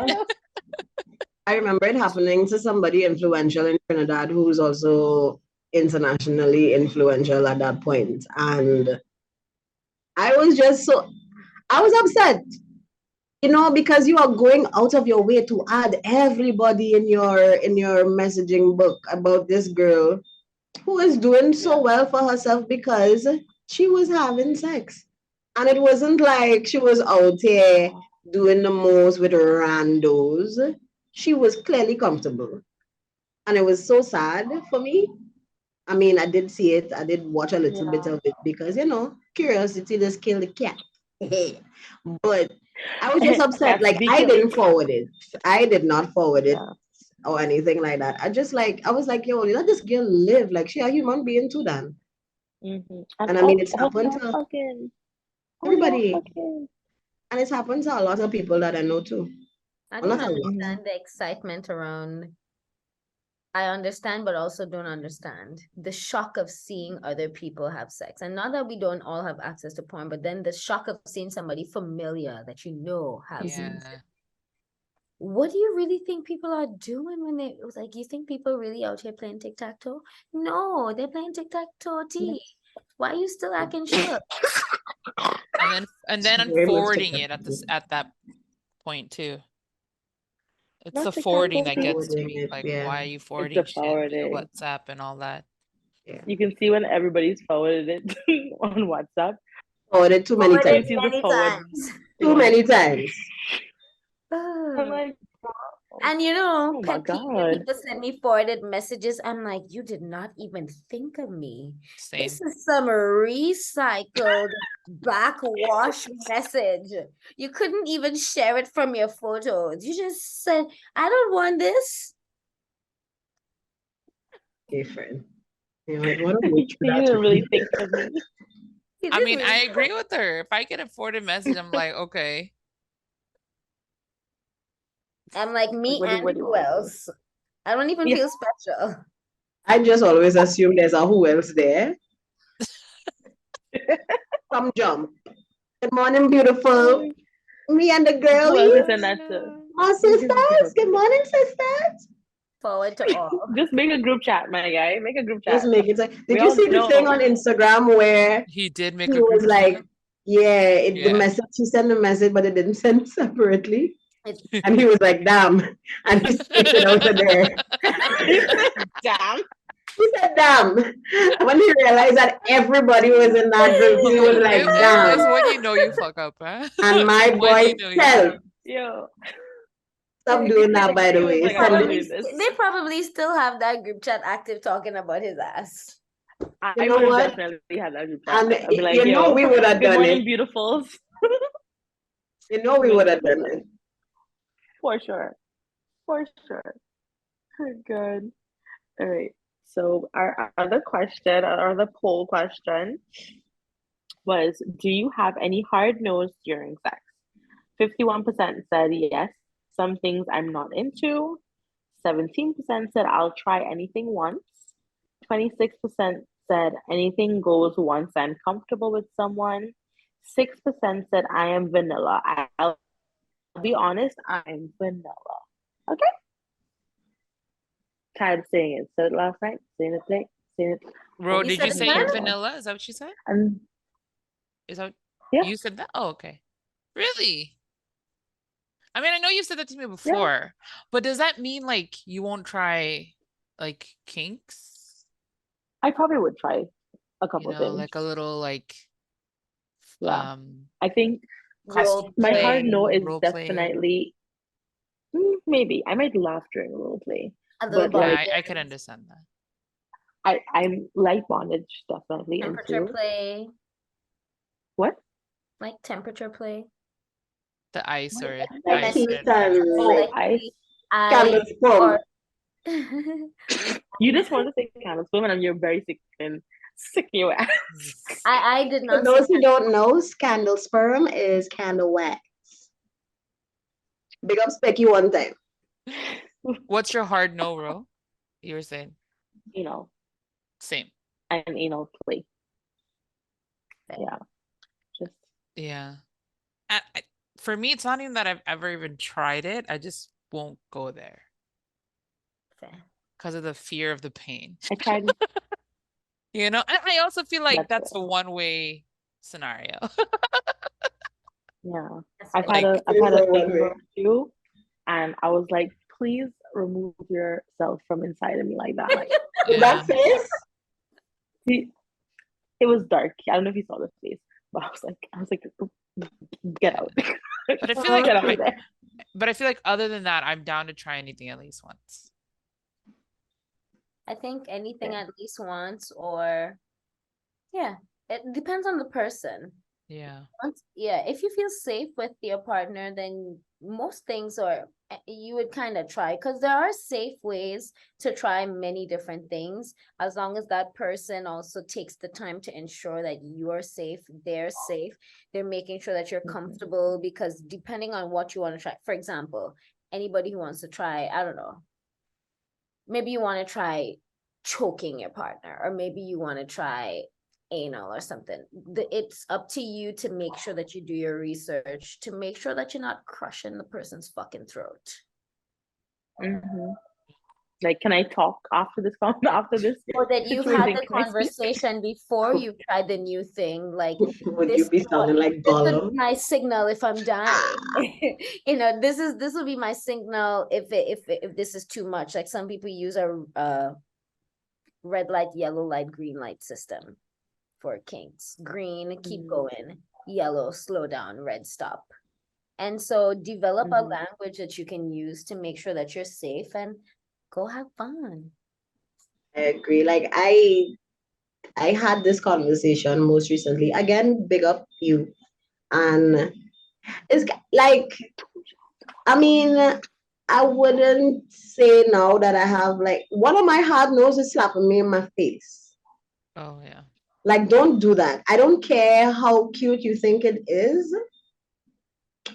I remember it happening to somebody influential in Trinidad who's also internationally influential at that point. And I was just I was upset, because you are going out of your way to add everybody in your messaging book about this girl who is doing so Yeah. well for herself because she was having sex. And it wasn't like she was out here Yeah. doing the most with randos. She was clearly comfortable. And it was so sad for me. I mean, I did see it. I did watch a little bit Yeah. of it because, curiosity just killed the cat. But I was just upset. Cats Like, be I killing. didn't forward it. I did not forward it Yeah. or anything like that. I was like, yo, let this girl live. Like, she a human being too, then. Mm-hmm. And And I mean, oh, it's oh, happened y'all to fucking. Oh, y'all everybody. fucking. And it's happened to a lot of people that I know too. I Well, don't not a lot. Mm-hmm. understand the excitement around I understand, but also don't understand the shock of seeing other people have sex. And not that we don't all have access to porn, but then the shock of seeing somebody familiar that you know have sex. Yeah. What do you really think people are doing when they like? You think people really out here playing tic-tac-toe? No, they're playing tic-tac-toe. Why are you still acting shook? And then Very much forwarding it TikTok. at that point too. It's Not the TikTok, forwarding that see? gets to Forwarding me. it, Like, yeah. why are you It's forwarding the shit via forwarding. WhatsApp and all that? Yeah. You can see when everybody's forwarded it on WhatsApp. Forwarded too many Forwarded times. You see the many forward times. Too many times. I'm like, And you know, oh my pet peeve when God. people send me forwarded messages, I'm like, you did not even think of me. Same. This is some recycled backwash message. You couldn't even share it from your photos. You just said, I don't want this. Different. You're like, what a You witch for that. didn't really think of me. You I didn't mean, I really- agree with her. If I get a forwarded message, I'm like, okay. I'm like, me Like, and what do you who want? else? I don't even Yeah. feel special. I just always assume there's a who else there. Come jump. Good morning, beautiful. Me and the Who else girlies. is in that too? Our sisters. Good morning, sisters. Forward to all. Just make a group chat, my guy. Make a group Just chat. make it. Did We you all see the thing know. on Instagram where He did make he a group was like, chat. yeah, the Yeah. message, he sent the message, but it didn't send separately. It's And he was like, damn. And he switched it over there. Damn. He said, damn. When he realized that everybody was in that group, he was like, damn. It's when you know you fuck up, huh? And my When boy, you know you fuck tell, up. Yo. stop doing that, by the He was way. like, I'm not Send it. doing this. they probably still have that group chat active talking about his ass. I You know would have what? definitely had that group chat. And I'd be like, you know yo, we would have good done morning, it. beautifuls. You know we would have done it. For sure. For sure. Good. All right. So our other question, our other poll question was, do you have any hard no's during sex? 51% said yes, some things I'm not into. 17% said I'll try anything once. 26% said anything goes once I'm comfortable with someone. 6% said I am vanilla. I'll be honest, I'm vanilla. Okay. Tired of saying it. Said it last night, saying it today, saying it. Ro, You did said you it say again? you're vanilla? Is that what you said? And Is that yeah, you said that? Oh, okay. Really? I mean, I know you've said that to me before, but does that mean like you won't try like kinks? I probably would try a You couple know, things. like a little like Yeah. I think costume my hard play, no is role play. definitely maybe I might laugh during a role play, A little but like Yeah, I could understand that. I'm light bondage definitely temperature into play, what? like temperature play. The ice What? or Like ice heat and and Oh, like candle I sperm. or you just want to say candle swim and you're very sick in your ass. I did For not those say who don't know, candle sperm is candle wax. Big up Specky one time. What's your hard no, Ro? You were saying You know, same. and anal play. Yeah, just Yeah. For me, it's not even that I've ever even tried it. I just won't go there fair. because of the fear of the pain. I tried. You know, and I also feel like That's that's a one-way scenario. Yeah, That's I've fair. had Like, a I've had a It's a thing one-way. or two, and I was like, please remove yourself from inside of me like that. Like, With that yeah. face, he, it was dark. I don't know if you saw the face, but I was like, get out. But I feel like Get out of there. but I feel like other than that, I'm down to try anything at least once. I think anything Yeah. at least once, or yeah, it depends on the person. Yeah. Yeah, if you feel safe with your partner, then most things are you would kind of try, because there are safe ways to try many different things, as long as that person also takes the time to ensure that you're safe, they're making sure that you're comfortable, because depending on what you want to try, for example, anybody who wants to try, I don't know, maybe you want to try choking your partner, or maybe you want to try anal or something. It's up to you to make sure that you do your research to make sure that you're not crushing the person's fucking throat. Mm-hmm. Like, can I talk after this after this? Or that you've situation? had the Can I speak? conversation before you tried the new thing. Like, Would this you be is what sounding like this is Gollum? my signal if I'm dying. You know, this will be my signal if this is too much. Like, some people use a red light, yellow light, green light system for kinks. Green, keep going. Yellow, slow down. Red, stop. And so develop a language that you can use to make sure that you're safe and go have fun. I agree. Like I had this conversation most recently. Again, big up you. And it's like, I mean, I wouldn't say now that I have, like, one of my hard nose is slapping me in my face. Oh yeah. Like, don't do that. I don't care how cute you think it is.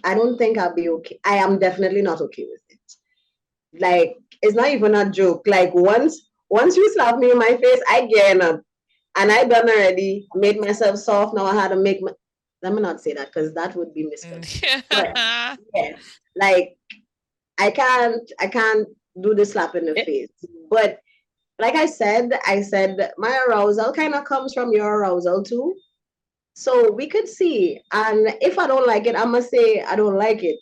I don't think I'll be okay. I am definitely not okay with it. Like, it's not even a joke. Like, once you slap me in my face, I get up. And I done already, made myself soft. Now I had to make my, let me not say that because that would be misconstrued. But yeah, like I can't do the slap in the face. But like I said my arousal kind of comes from your arousal too. So we could see. And if I don't like it, I must say I don't like it.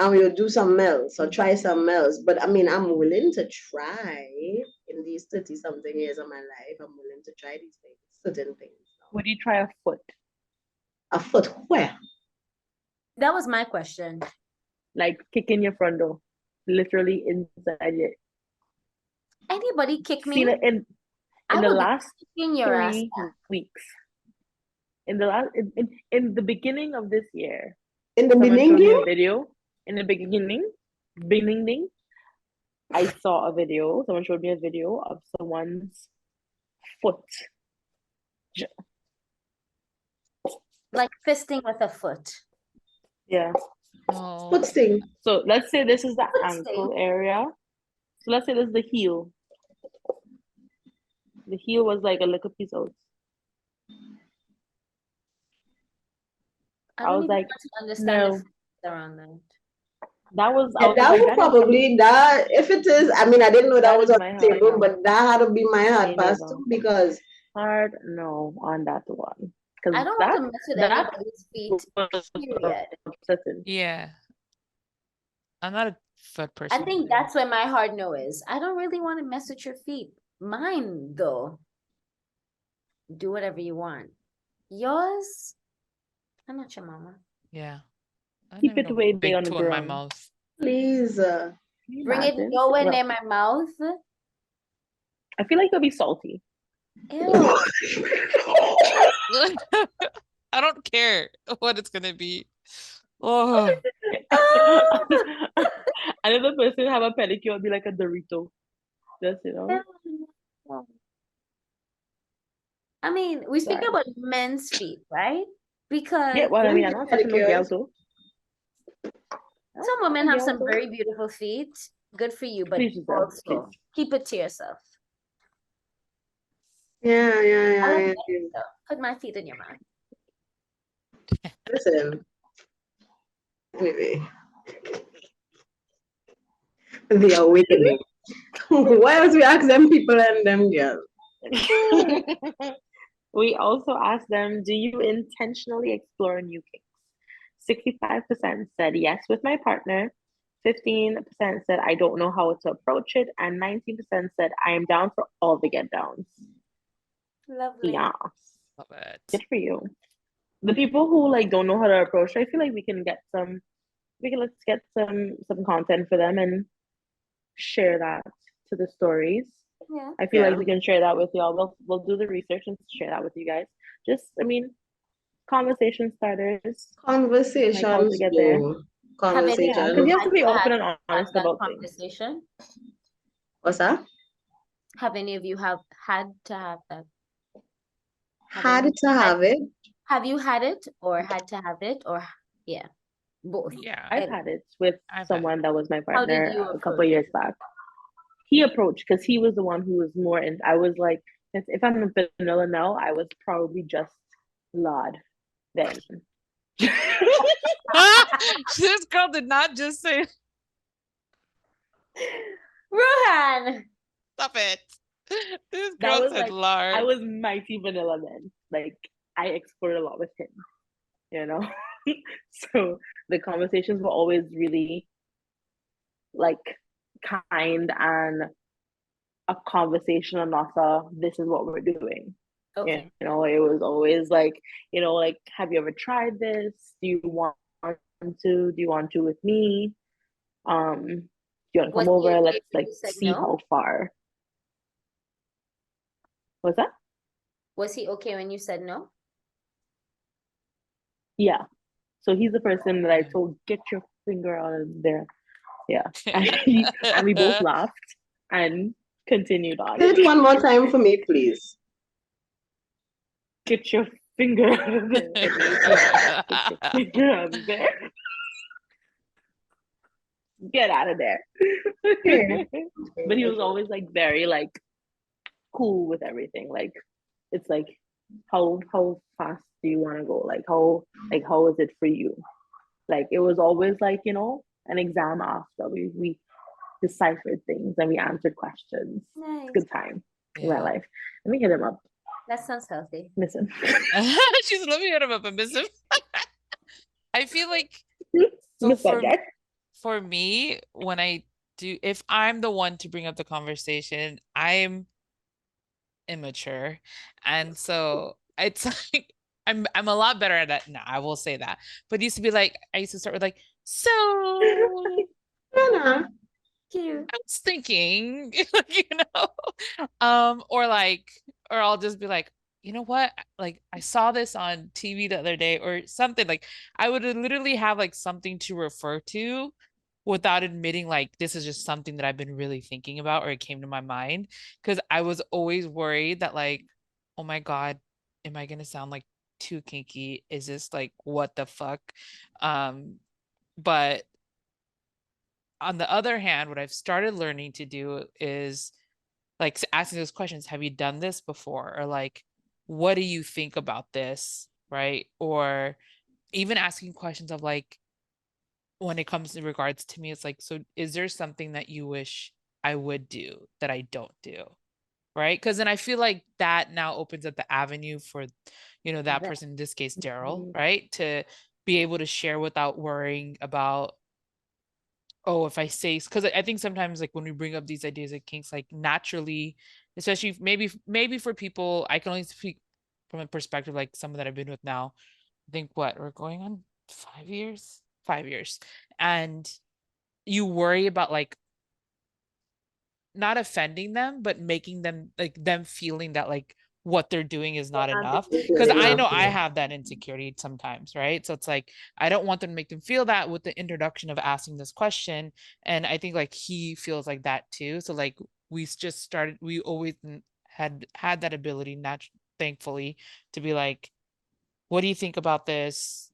And we'll do some else or try some else. But I mean, I'm willing to try in these 30 something years of my life. I'm willing to try these things, certain things. Would you try a foot? A foot where? That was my question. Like kicking your front door, literally inside your. Anybody kick me? See, in I the will be last kicking your ass. 3 weeks, in the beginning of this year, In the someone showed me a beginning? video. In the beginning, I saw a video. Someone showed me a video of someone's foot. Like fisting with a foot. Yeah. Oh. Foot sting. So let's say this is the Foot ankle sting. area. So let's say this is the heel. The heel was like a little piece out. I I don't was even like, want to understand no. the feelings around that. That was I Yeah, was that like, would that is probably, that if it is, I mean, I didn't know that that was is on my the hard table, no. but that had to be my hard Me pass neither. too, because Hard no on that one. I Because don't want to mess with that anybody's feet, was period. upsetting. Yeah. I'm not a foot person. I think either. that's where my hard no is. I don't really want to mess with your feet. Mine, though, do whatever you want. Yours, I'm not your mama. Yeah. I Keep don't it even know way big on the toe in my ground. mouth. please. Can you Bring it imagine? nowhere Well, near my mouth. I feel like it'll be salty. Ew. I don't care what it's gonna be. Oh, Another person have a pedicure, it'll be like a Dorito. Just, I mean, we speak Sorry. about men's feet, right? Because Yeah, well, I mean, I'm not touching no girl Pedicures. too. some women have some Girl too. very beautiful feet. Good for you, but Please yourself, also please. keep it to yourself. Yeah. I like yeah. it, though. Put my feet in your mouth. Listen. Anyway. The awakening. Why else we ask them people and them girls? We also asked them, do you intentionally explore new kinks? 65% said yes with my partner. 15% said I don't know how to approach it, and 19% said I am down for all the get downs. Lovely. Yeah, love it. good for you. The people who like don't know how to approach, I feel like we can let's get some content for them and share that to the stories. Yeah. I feel Yeah. like we can share that with y'all. We'll do the research and share that with you guys. Just, I mean, conversation starters. Like how Conversations. to get there. Conversation. Because you have had to be to open have and honest that about things. conversation? What's that? Have any of you have had to have that? Had to have it. Have you had it or had to have it or yeah, both? Yeah. I've had it with I've had someone that was my How did partner you a couple approach of years it? back. he approached because he was the one who was more, and I was like, if I'm a vanilla now, I was probably just Lord then. This girl did not just say, Rohan. stop it. This That girl was said like, I lard. was mighty vanilla then. Like, I explored a lot with him, you know? So the conversations were always really like kind and a conversation and not a this is what we're doing. Okay. You know, it was always like, you know, like, have you ever tried this? Do you want to? Do you want to with me? Do you want to Was come he over? okay Let's when like you said see no? how far. Was that? Was he okay when you said no? Yeah. So he's the person that I told, get your finger out of there. Yeah. And we both laughed and continued on. Say it one more time for me, please. Get your finger out of there. Get your finger out of there. Get out of there. But he was always like very like cool with everything. Like it's like how fast do you want to go? Like how is it for you? Like it was always like, you know, an exam after we deciphered things and we answered questions. Nice. Good time in my Yeah. life. Let me hit him up. That sounds healthy. Miss him. She's let me hit him up and miss him. I feel like so Miss that guy. for me, when I do, if I'm the one to bring up the conversation, I'm immature. And so it's like I'm a lot better at that now, I will say that. But it used to be like I used to start with like, so Anna, Cute. I was thinking, you know, or like, or I'll just be like, you know what? Like I saw this on TV the other day or something. Like I would literally have like something to refer to without admitting like this is just something that I've been really thinking about or it came to my mind. Because I was always worried that like, oh my God, am I gonna sound like too kinky? Is this like what the fuck? But on the other hand, what I've started learning to do is like asking those questions. Have you done this before? Or like, what do you think about this? Right. Or even asking questions of like, when it comes in regards to me, it's like, so is there something that you wish I would do that I don't do? Right. Because then I feel like that now opens up the avenue for, you know, that person, in this case, Daryl, right, to be able to share without worrying about, oh, if I say, because I think sometimes like when we bring up these ideas of kinks, like naturally, especially maybe for people, I can only speak from a perspective like someone that I've been with now. I think what we're going on 5 years, 5 years, and you worry about like not offending them, but making them like them feeling that like what they're doing is not enough. Because I know I have that insecurity sometimes, right? So it's like I don't want them to make them feel that with the introduction of asking this question. And I think like he feels like that too. So like we just started, we always had that ability, thankfully, to be like, what do you think about this?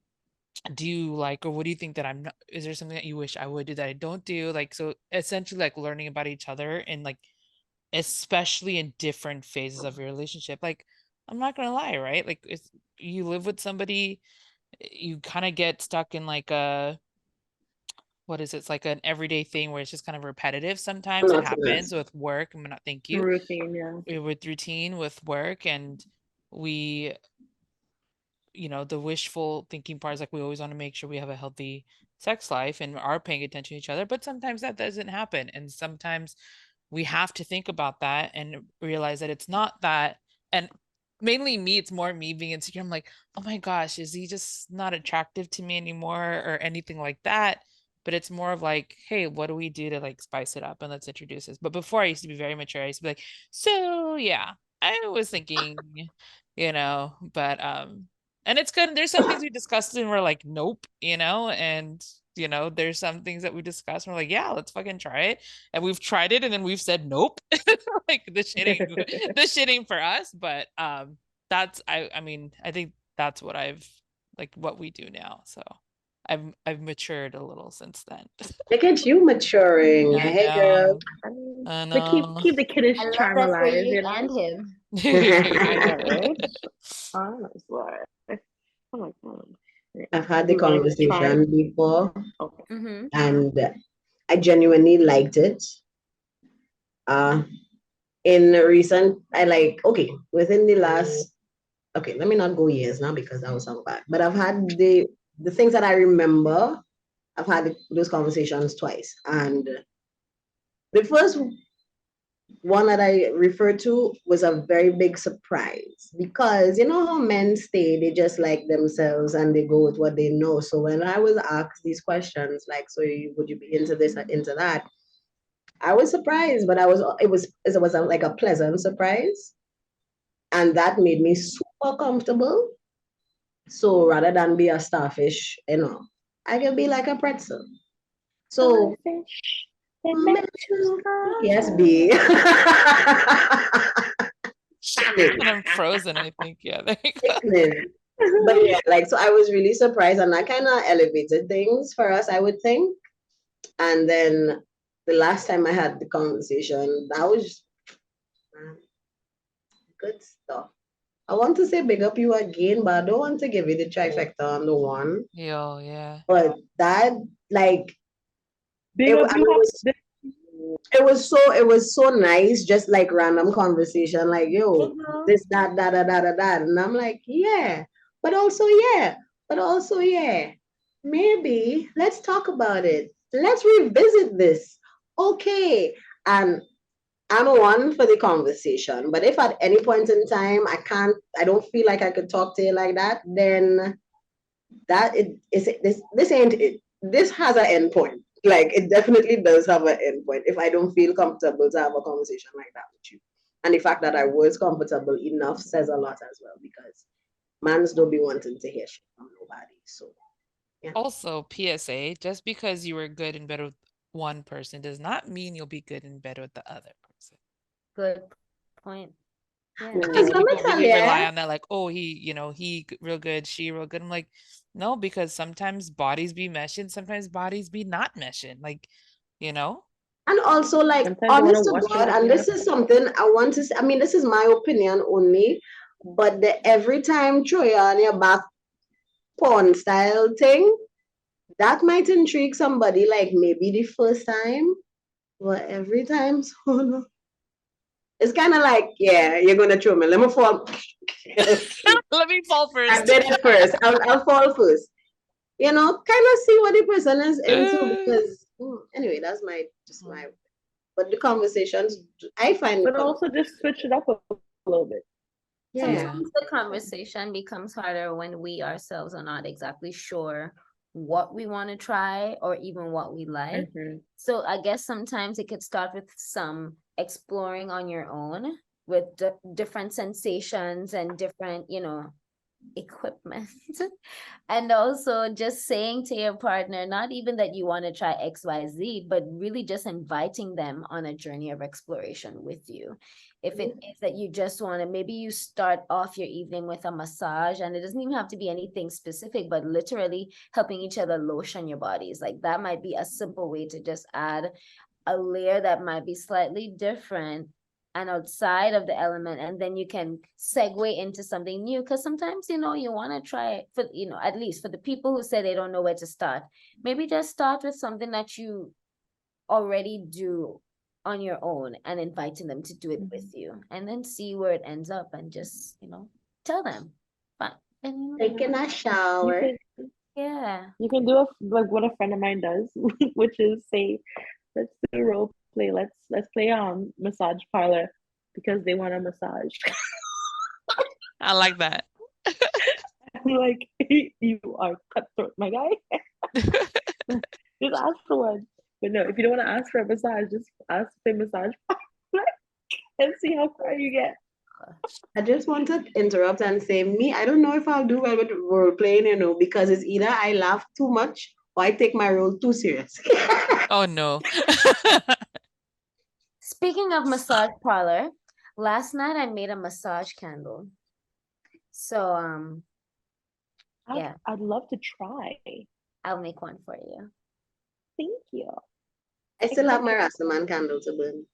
Do you like, or what do you think that I'm not, is there something that you wish I would do that I don't do? Like, so essentially like learning about each other and like, especially in different phases of your relationship. Like, I'm not gonna lie, right? Like, if you live with somebody, you kind of get stuck in like a, what is it? It's like an everyday thing where it's just kind of repetitive. Sometimes it happens with work. I'm not, thank you. Routine, yeah. With routine, with work, and we, you know, the wishful thinking part is like we always want to make sure we have a healthy sex life and are paying attention to each other, but sometimes that doesn't happen. And sometimes we have to think about that and realize that it's not that. And mainly me, it's more me being insecure. I'm like, oh my gosh, is he just not attractive to me anymore or anything like that? But it's more of like, hey, what do we do to like spice it up and let's introduce this. But before I used to be very mature. I used to be like, so yeah, I was thinking, you know, but and it's good. There's some things we discussed and we're like, nope, you know, and you know, there's some things that we discussed and we're like, yeah, let's fucking try it. And we've tried it and then we've said nope. Like the shit ain't for us. But that's I mean, I think that's what I've like what we do now. So I've matured a little since then. Look at you maturing. I Hey, girl. know. I mean, I but know. keep the kiddish I love charm that for alive, you you know? and him. I know, right? Honestly. Oh my God. I've had the Life charm. conversation before, Okay. Mm-hmm. and I genuinely liked it. Uh, in recent, okay, within the last, okay, let me not go years now because that would sound bad, but I've had the things that I remember, I've had those conversations twice. And the first one that I referred to was a very big surprise because you know how men stay, they just like themselves and they go with what they know. So when I was asked these questions, like, so would you be into this or into that? I was surprised, but it was like a pleasant surprise. And that made me super comfortable. So rather than be a starfish, I can be like a pretzel. So Starfish, they're meant to yes, fly. B. And I'm frozen, I think. Yeah, there you go. But yeah, so I was really surprised, and that kind of elevated things for us, I would think. And then the last time I had the conversation, that was good stuff. I want to say big up you again, but I don't want to give you the trifecta on the one. Yo, yeah. But that, like, Big up I you. mean, it was so nice, just like random conversation, like, yo, this, that, that. And I'm like, yeah, but also, yeah, maybe let's talk about it. Let's revisit this. Okay. And I'm one for the conversation, but if at any point in time I don't feel like I could talk to you like that, then this ain't it. This has an end point. Like, it definitely does have an end point if I don't feel comfortable to have a conversation like that with you. And the fact that I was comfortable enough says a lot as well, because mans don't be wanting to hear shit from nobody. So yeah. Also, PSA, just because you were good in bed with one person does not mean you'll be good in bed with the other person. Good point. Yeah. Because Because let me people tell really rely you, on that, like, oh, he real good, she real good. I'm like, no, because sometimes bodies be meshing, sometimes bodies be not meshing. Like, you know? and also, like, Sometimes you want to honest to watch God, it, and you know? this is something I want to say. I mean, this is my opinion only, but the every time throw you on your back porn style thing, that might intrigue somebody, like maybe the first time, but every time, so no. It's kind of like, yeah, you're gonna throw me. Let me fall. Let me fall I first. did it first. I'll fall first. Kind of see what the person is into, because anyway, that's my. But the conversations, I find the But also just switch it up a little bit. yeah. Sometimes the conversation becomes harder when we ourselves are not exactly sure what we want to try or even what we like. Mhm. So I guess sometimes it could start with some exploring on your own with different sensations and different, equipment. And also just saying to your partner, not even that you want to try XYZ, but really just inviting them on a journey of exploration with you. If it is that you just want to, maybe you start off your evening with a massage, and it doesn't even have to be anything specific, but literally helping each other lotion your bodies. Like, that might be a simple way to just add a layer that might be slightly different and outside of the element, and then you can segue into something new, because sometimes you want to try it for, at least for the people who say they don't know where to start, maybe just start with something that you already do on your own and inviting them to do it with you, and then see where it ends up, and just tell them, but and Taking a You shower. can yeah, you can do like what a friend of mine does, which is say, let's do role play. Let's play massage parlor because they want a massage. I like that. I'm like, you are cutthroat, my guy. Just ask for one. But no, if you don't want to ask for a massage, just ask for a massage parlor and see how far you get. I just want to interrupt and say, me, I don't know if I'll do well with role playing, because it's either I laugh too much or I take my role too serious. Oh no. speaking of massage parlor, last night I made a massage candle. So yeah, I'd love to try. I'll make one for you. Thank you. I still have my Rastaman candle to burn.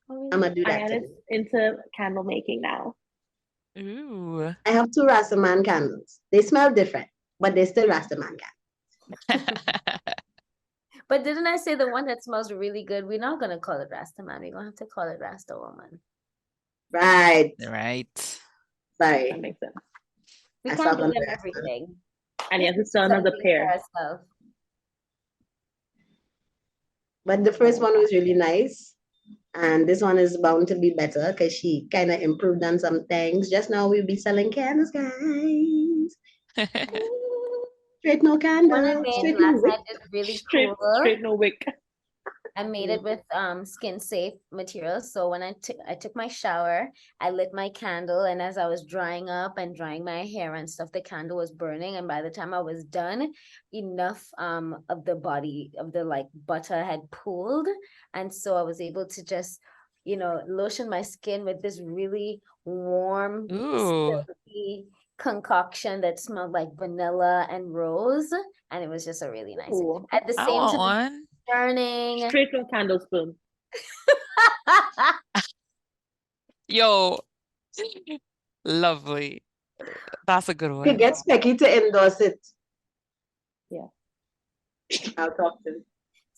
Oh, I'm really? gonna do that Ayana's today. into candle making now. Ooh. I have 2 Rastaman candles. They smell different, but they're still Rastaman candles. But didn't I say the one that smells really good? We're not gonna call it Rasta Man. We're gonna have to call it Rasta Woman. Right. Right. That Sorry. makes sense. We I can't saw give them them. everything. And you have to Let's sell do another something pair. for ourselves. But the first one was really nice. And this one is bound to be better because she kind of improved on some things. Just now we'll be selling candles, guys. Straight no One I candle. made Straight no last wick. night is really Straight, cool. straight no wick. I made it with skin safe materials. So when I took my shower, I lit my candle, and as I was drying up and drying my hair and stuff, the candle was burning. And by the time I was done, enough of the body of the like butter had pooled, and so I was able to just lotion my skin with this really warm, Ooh. silky concoction that smelled like vanilla and rose, and it was just a really nice. Ooh. At the I same want time, one. burning. Straight no candle spoon. Yo. Lovely. That's a good You could one. get Specky to endorse it. Yeah. I'll talk to him.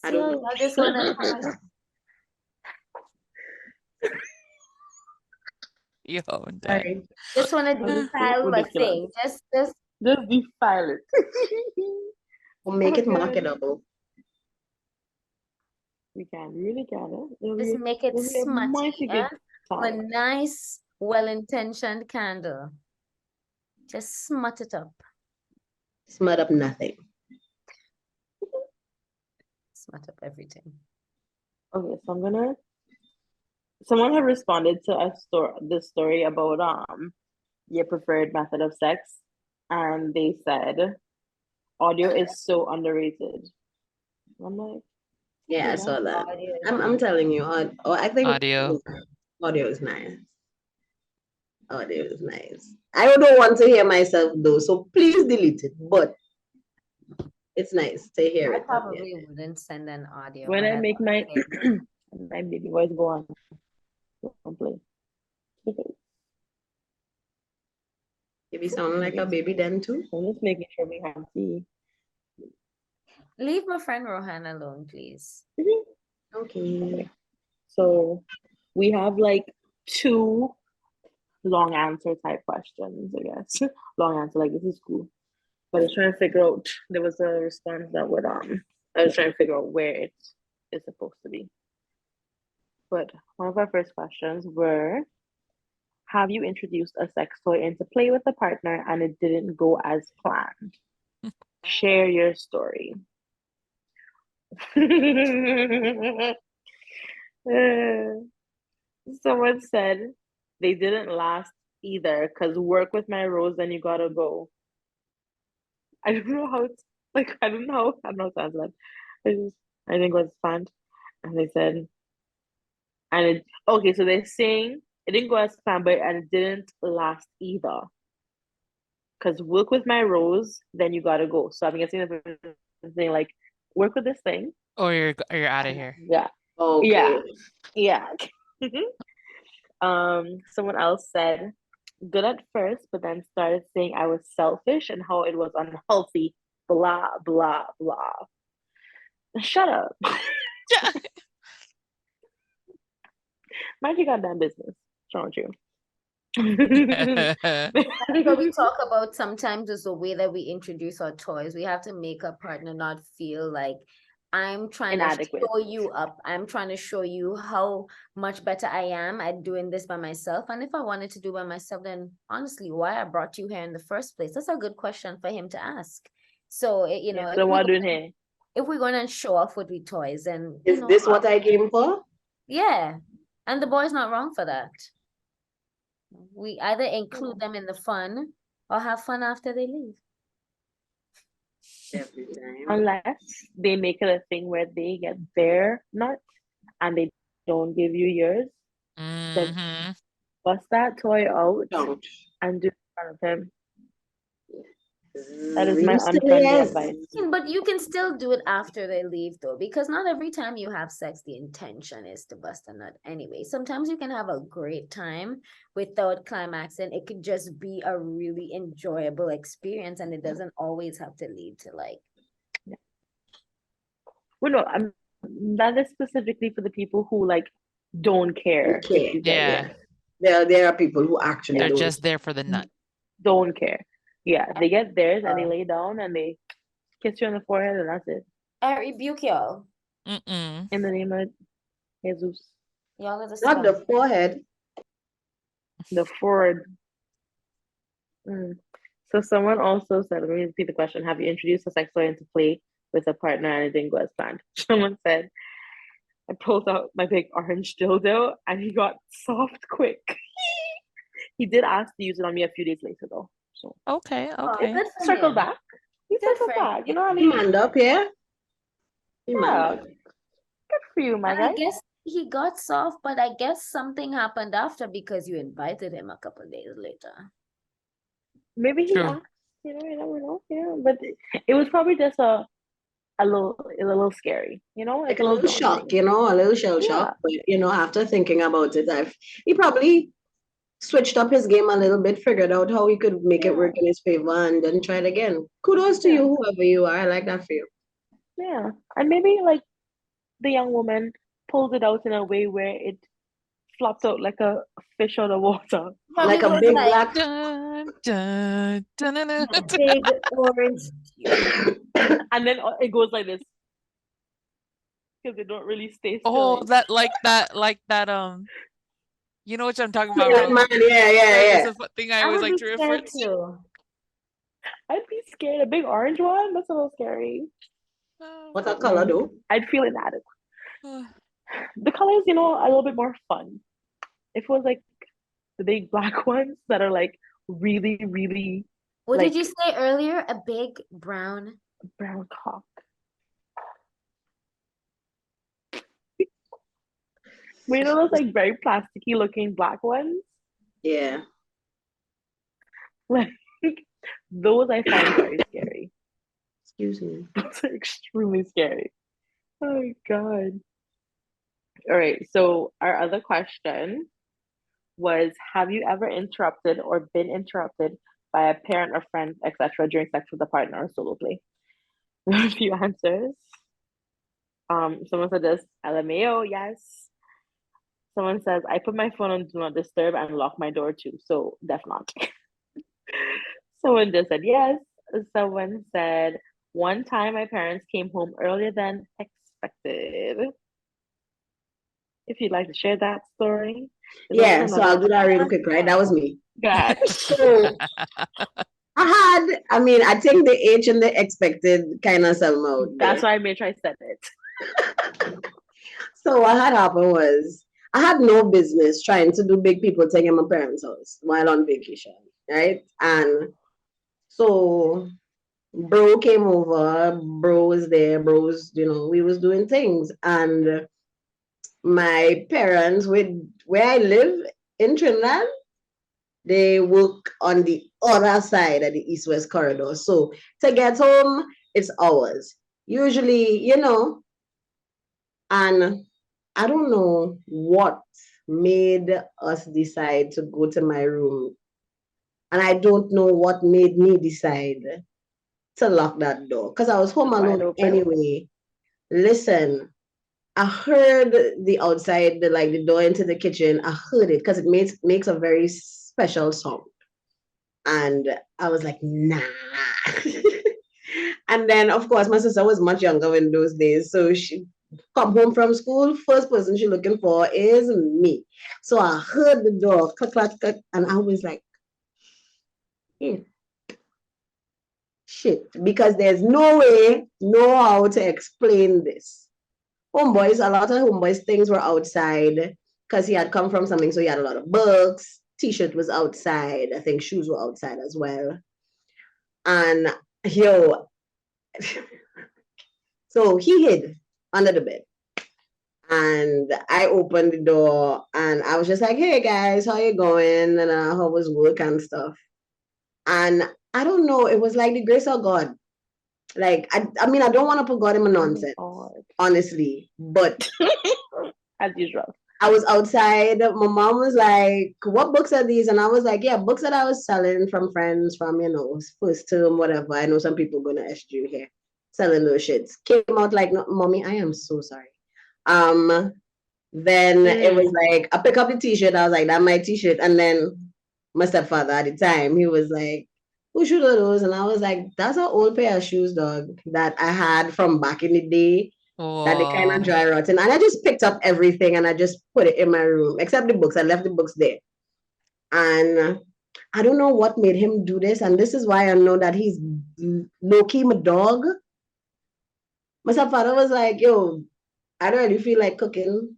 I See, don't know. I just wanna Yo, I'm done. Sorry. just wanna That is so defile a ridiculous. thing. Just Just defile it. We'll make it Okay. marketable. We can, really can. It'll just be, make it it'll be a smutty, mighty good a time. nice, well-intentioned candle. Just smut it up. Smut up nothing. Smut up everything. Okay, so someone had responded to this story about your preferred method of sex, and they said audio is so underrated. I'm like, Yeah, I yeah. saw that. Audio is I'm telling you, I think Audio. audio is nice. Audio is nice. I don't want to hear myself though, so please delete it. But it's nice to hear I it. probably wouldn't send an audio, When but I I make love my it. my baby voice go on, don't play. You be sounding like a baby then too. I'm just making sure we have tea. Leave my friend Rohan alone, please. Okay. So we have like 2 long answer type questions, I guess. Long answer, like this is cool. But I was trying to figure out, there was a response that would I was trying to figure out where it is supposed to be. But one of our first questions were, have you introduced a sex toy into play with a partner and it didn't go as planned? Share your story. Someone said they didn't last either because work with my rose, then you gotta go. I don't know how it's like, I don't know how to answer that. I think it was planned. And they said, and it, okay, so they're saying it didn't go as planned, but and it didn't last either. Because work with my rose, then you gotta go. So I'm guessing the thing like work with this thing. Or you're out of here. Yeah. Okay. Yeah. Someone else said good at first, but then started saying I was selfish and how it was unhealthy. Blah blah blah. Shut up. Mind your goddamn business. What's wrong with you? That's what we talk about sometimes is the way that we introduce our toys. We have to make our partner not feel like I'm trying Inadequate. to show you up. I'm trying to show you how much better I am at doing this by myself. And if I wanted to do by myself, then honestly, why I brought you here in the first place? That's a good question for him to ask. So, Yeah, so what doing here? if we're going to show off with we toys, and Is this what I came for? yeah, and the boy's not wrong for that. We either include them in the fun or have fun after they leave. Every time. Unless they make it a thing where they get their nut and they don't give you yours, then Mhm. bust that toy out Don't. and do it in front of him. That is my You say unfriendly yes. advice. But you can still do it after they leave though, because not every time you have sex, the intention is to bust a nut anyway. Sometimes you can have a great time without climaxing. It could just be a really enjoyable experience, and it doesn't always have to lead to like. Well, no, that is specifically for the people who like don't care if Okay. you get Yeah. yours. There are people who actually They're don't. just there for the nut. Don't care. Yeah, they get theirs and they lay down and they kiss you on the forehead and that's it. I rebuke y'all. Mm-mm. In the name of Jesus. Y'all are the Not the scum. forehead. The forward. Mm. So someone also said, let me repeat the question. Have you introduced a sex toy into play with a partner and it didn't go as planned? Someone said, I pulled out my big orange dildo and he got soft quick. He did ask to use it on me a few days later though. So Okay, Oh, okay. good for circle him. back. He Good circled for back. You know what I He mean? manned up, yeah? He manned Yeah. up. Good for you, my And guy. I guess he got soft, but I guess something happened after because you invited him a couple days later. Maybe he True. asked, you never know. Yeah, but it was probably just a little scary, Like like a little shock, a little shell shock. But after thinking about it, he probably switched up his game a little bit, figured out how he could make it work in his favor, and then tried again. Kudos to you, whoever you are. I like that for you. Yeah, and maybe like the young woman pulled it out in a way where it flopped out like a fish out of water. Like a was big like black. Dun, dun, dun, dun, dun, a dun. big orange tube. And then it goes like this because they don't really stay still. Oh, like that, you know what I'm talking about, Young right? man, yeah. It's a thing I I always would like be to refer scared to. too. I'd be scared. A big orange one? That's a little scary. What that color though? I'd feel inadequate. Oh. The colors, a little bit more fun. If it was like the big black ones that are like really, really What like did you say earlier? A big brown. brown cock. We know those like very plasticky looking black ones? Yeah. Like those I find very scary. Excuse me. Those are extremely scary. Oh my God. All right. So our other question was, have you ever interrupted or been interrupted by a parent or friend, etc., during sex with a partner or solo play? A few answers. Someone said this, LMAO, yes. Someone says, I put my phone on do not disturb and lock my door too. So definitely. Someone just said yes. Someone said, one time my parents came home earlier than expected. If you'd like to share that story. Yeah, so I'll do that real quick, right? That was me. God. So I think the H and the expected kind of sell me out there. That's why I made sure I said it. So what had happened was I had no business trying to do big people thing in my parents' house while on vacation, right? And so bro came over, bro was there, bros, we was doing things. And my parents, where I live in Trinidad, they work on the other side of the east-west corridor. So to get home, it's hours. Usually, and I don't know what made us decide to go to my room. And I don't know what made me decide to lock that door. Because I was home alone anyway. Listen, I heard the outside, the door into the kitchen. I heard it because it makes a very special sound. And I was like, nah. And then, of course, my sister was much younger in those days. So she come home from school, first person she looking for is me. So I heard the door click, click, click, and I was like, hey, shit, because there's no way, no how to explain this. A lot of homeboys things were outside because he had come from something, so he had a lot of books. T-shirt was outside. I think shoes were outside as well. And so he hid under the bed. And I opened the door and I was just like, hey guys, how you going? And how was work and stuff. And I don't know. It was like the grace of God. Like, I mean, I don't want to put God in my nonsense, honestly, but as usual. I was outside. My mom was like, "What books are these?" And I was like, "Yeah, books that I was selling from friends from, first term, whatever. I know some people going to SG here selling those shits." Came out like, "No, mommy, I am so sorry." Then it was like, I pick up the t-shirt. I was like, "That's my t-shirt." And then my stepfather at the time, he was like, "Whose shoes are those?" And I was like, "That's an old pair of shoes, dog, that I had from back in the day." That they kind of dry rotten. And I just picked up everything and I just put it in my room, except the books. I left the books there. And I don't know what made him do this. And this is why I know that he's low-key my dog. My stepfather was like, "Yo, I don't really feel like cooking.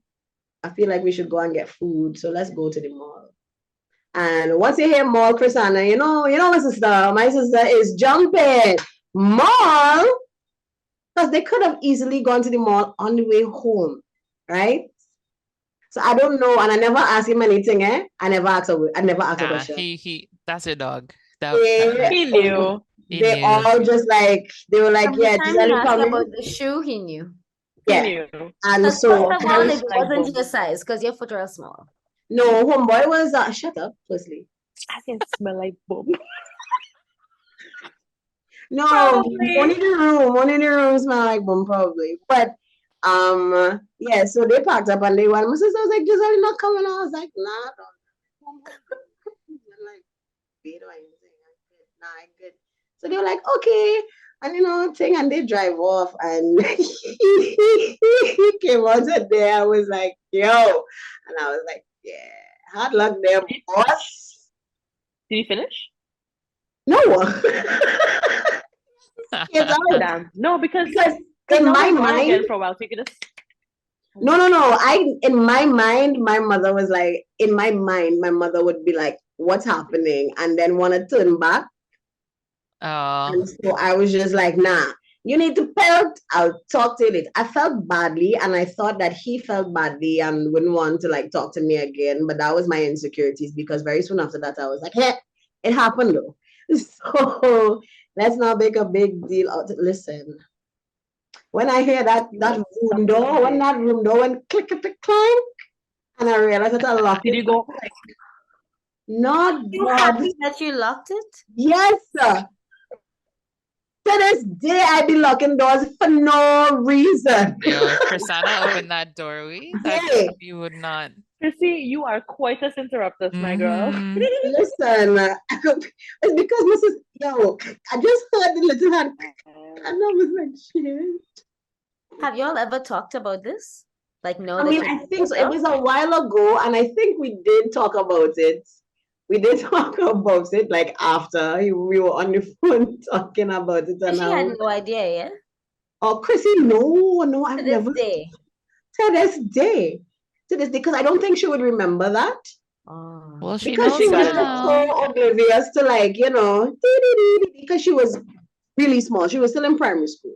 I feel like we should go and get food. So let's go to the mall." And once you hear mall, Chrisana, my sister is jumping. Mall? Because they could have easily gone to the mall on the way home, right? So I don't know, and I never asked him anything. I never asked a question. He that's your dog. He knew. They all just like they were like, From the "Yeah, time Giselle he is asked coming." about the shoe, he knew. Yeah, He knew. and Because so first of all, it like wasn't boom. your size, because your foot are small. no, homeboy was shut up, firstly. I can smell like boom. No, Probably. one in the room smell like boom, probably. But yeah, so they packed up and they went. My sister was like, "Giselle, you're not coming." I was like, "Nah, I don't." Like, "Wait, what are you saying? I'm good. Nah, I'm good." So they were like, "Okay." And and they drive off and he came out there. I was like, "Yo." And I was like, "Yeah, hard luck there, boss." Did you finish? No. It's out. Damn. No, because in now my they're gone again mind, for a while, so you could just. no. In my mind, my mother was like, in my mind, my mother would be like, "What's happening?" And then want to turn back. And so I was just like, "Nah, you need to pelt. I'll talk to you later." I felt badly, and I thought that he felt badly and wouldn't want to like talk to me again. But that was my insecurities because very soon after that, I was like, "Hey, it happened though." So let's not make a big deal out. Listen, when I hear that room door, when that room door went click clank, and I realized that I locked it. Did you go? Not You God. happy that you locked it? Yes, sir. To this day, I be locking doors for no reason. Yo, if Prasanna opened that doorway, that you would not. Chrissy, you are quite as interruptive, my girl. Listen, it's because Mrs. Yo, I just heard the little hand, and I was like, "Shit." Have y'all ever talked about this? Like, no, I mean, I think so. It was a while ago, and I think we did talk about it. We did talk about it like after we were on the phone talking about it. And she had no idea, yeah? Oh, Chrissy, no, I've never. Day. To this day, because I don't think she would remember that. Well, she because knows she was now. so oblivious to like, because she was really small. She was still in primary school.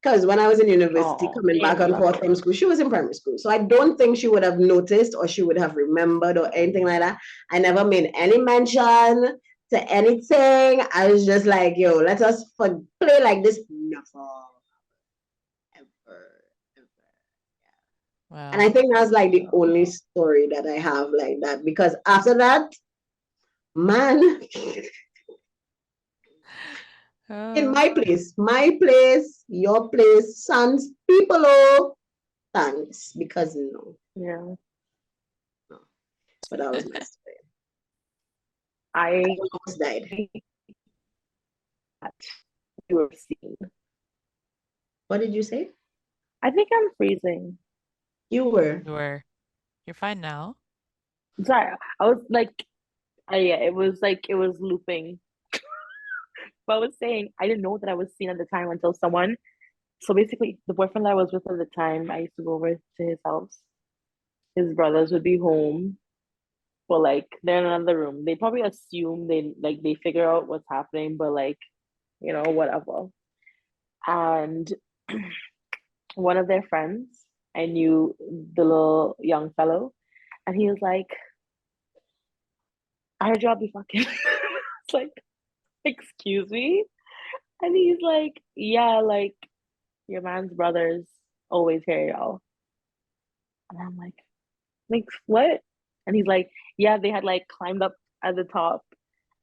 Because when I was in university, coming back and forth from school, she was in primary school. So I don't think she would have noticed or she would have remembered or anything like that. I never made any mention to anything. I was just like, "Yo, let us play like this." Never. Ever. Wow. And I think that's like the only story that I have like that. Because after that, man, in my place, your place, sons, people, thanks. Because no. Yeah. No. But that was my story. I almost died. You were seen. What did you say? I think I'm freezing. You were. You're fine now. Sorry, I was like, yeah, it was looping. But I was saying I didn't know that I was seen at the time until someone. So basically, the boyfriend that I was with at the time, I used to go over to his house. His brothers would be home, but like they're in another room. They probably assume they figure out what's happening, but like, whatever. And one of their friends, I knew the little young fellow, and he was like, "I heard y'all be fucking." It's like, excuse me? And he's like, yeah, like your man's brother's always here, y'all. And I'm like what? And he's like, yeah, they had like climbed up at the top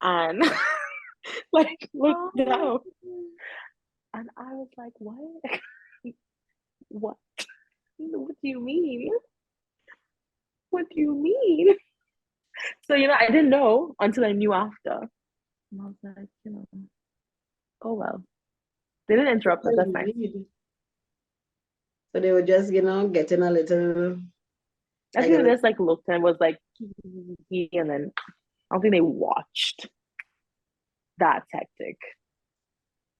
and like looked down. And I was like, what? What? What do you mean? What do you mean? So, I didn't know until I knew after. And I was like, oh well. They didn't interrupt us, that's fine. So they were just, getting a little. I think they just like looked and was like, and then I don't think they watched. That's hectic.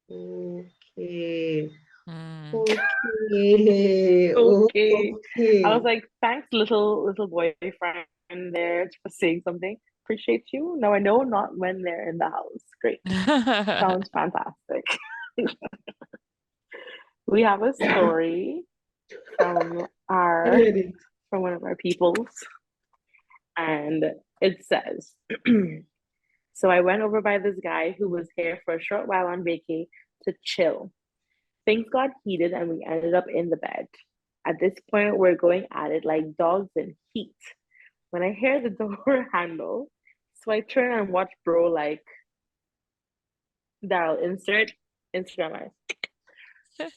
Okay. Mm. Okay. Okay. Okay. I was like, thanks, little boyfriend there for saying something. Appreciate you. Now I know not when they're in the house. Great. Sounds fantastic. We have a story from one of our peoples, and it says, so I went over by this guy who was here for a short while on vacay to chill. Things got heated and we ended up in the bed. At this point, we're going at it like dogs in heat. When I hear the door handle, so I turn and watch bro like, Daryl, insert Instagram eyes.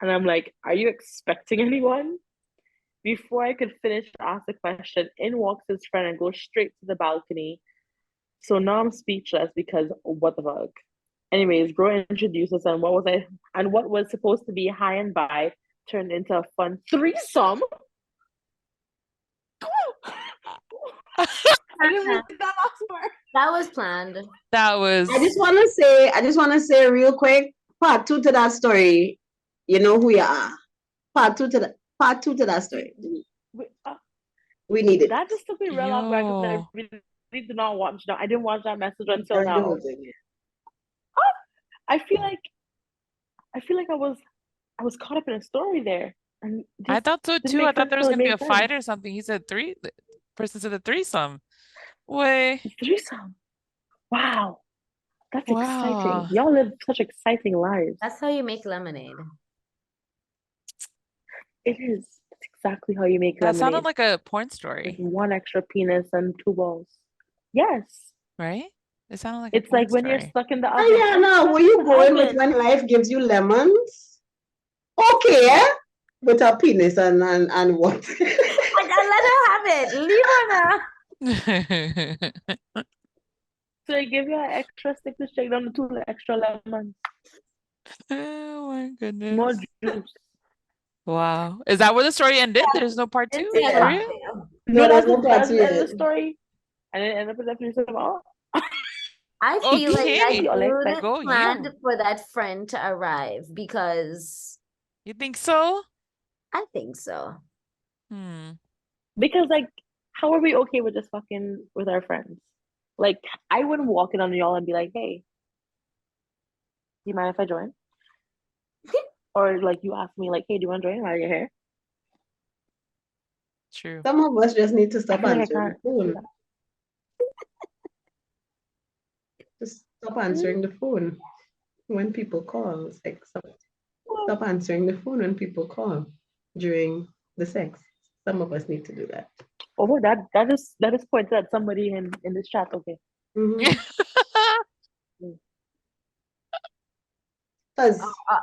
And I'm like, are you expecting anyone? Before I could finish to ask the question, in walks his friend and goes straight to the balcony. So now I'm speechless because what the fuck? Anyways, bro introduced us and what was supposed to be high and by turned into a fun threesome. I didn't read that last part. That was planned. That was. I just want to say real quick, part 2 to that story. You know who you are. Part 2 to that story. We need it. That just took me real off guard because I really did not watch that. I didn't watch that message until now. I feel like I was caught up in a story there. And I thought so too. I thought there was gonna be a fight or something. He said person said a threesome. Way. Threesome. Wow. That's exciting. Y'all live such exciting lives. That's how you make lemonade. It is. It's exactly how you make lemonade. That sounded like a porn story. With one extra penis and 2 balls. Yes. Right? It sounded like it's like when story. you're stuck in the oven. Oh yeah, no. Where you going with when life gives you lemons? Okay, with a penis and what? Let her have it. Leave her now. So they give you an extra stick to shake down the 2 extra lemons. Oh my goodness. More juice. Wow. Is that where the story ended? There's no part 2? Yeah. No, that's the story. And it ended up with that threesome. I feel like that Go planned for that friend to arrive because. You think so? I think so. Because how are we okay with just fucking with our friends? Like, I wouldn't walk in on y'all and be like, hey, do you mind if I join? Or like you ask me like, hey, do you want to join while you're here? True. Some of us just need to stop answering the phone. Just stop answering the phone when people call. It's like stop answering the phone when people call during the sex. Some of us need to do that. Oh, that is pointed at somebody in this chat. Okay.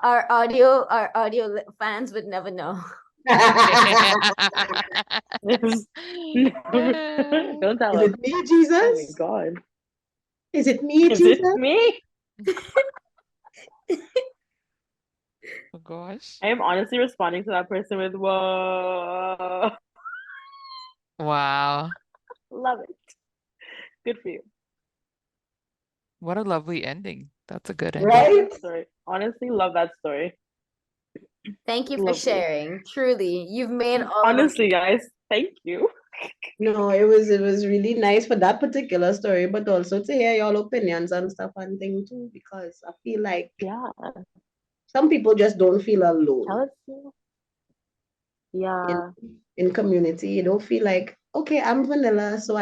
Our audio fans would never know. Don't tell us. Is it me, Jesus? Oh my God. Is it me, Jesus? Is it me? Oh gosh. I am honestly responding to that person with whoa. Wow. Love it. Good for you. What a lovely ending. That's a good ending. Right? Story. Honestly, love that story. Thank you for sharing. Truly, you've made all. Honestly, guys, thank you. No, it was really nice for that particular story, but also to hear your opinions and stuff and things too, because I feel like some people just don't feel alone. Yeah. In community, you don't feel like okay, I'm vanilla, so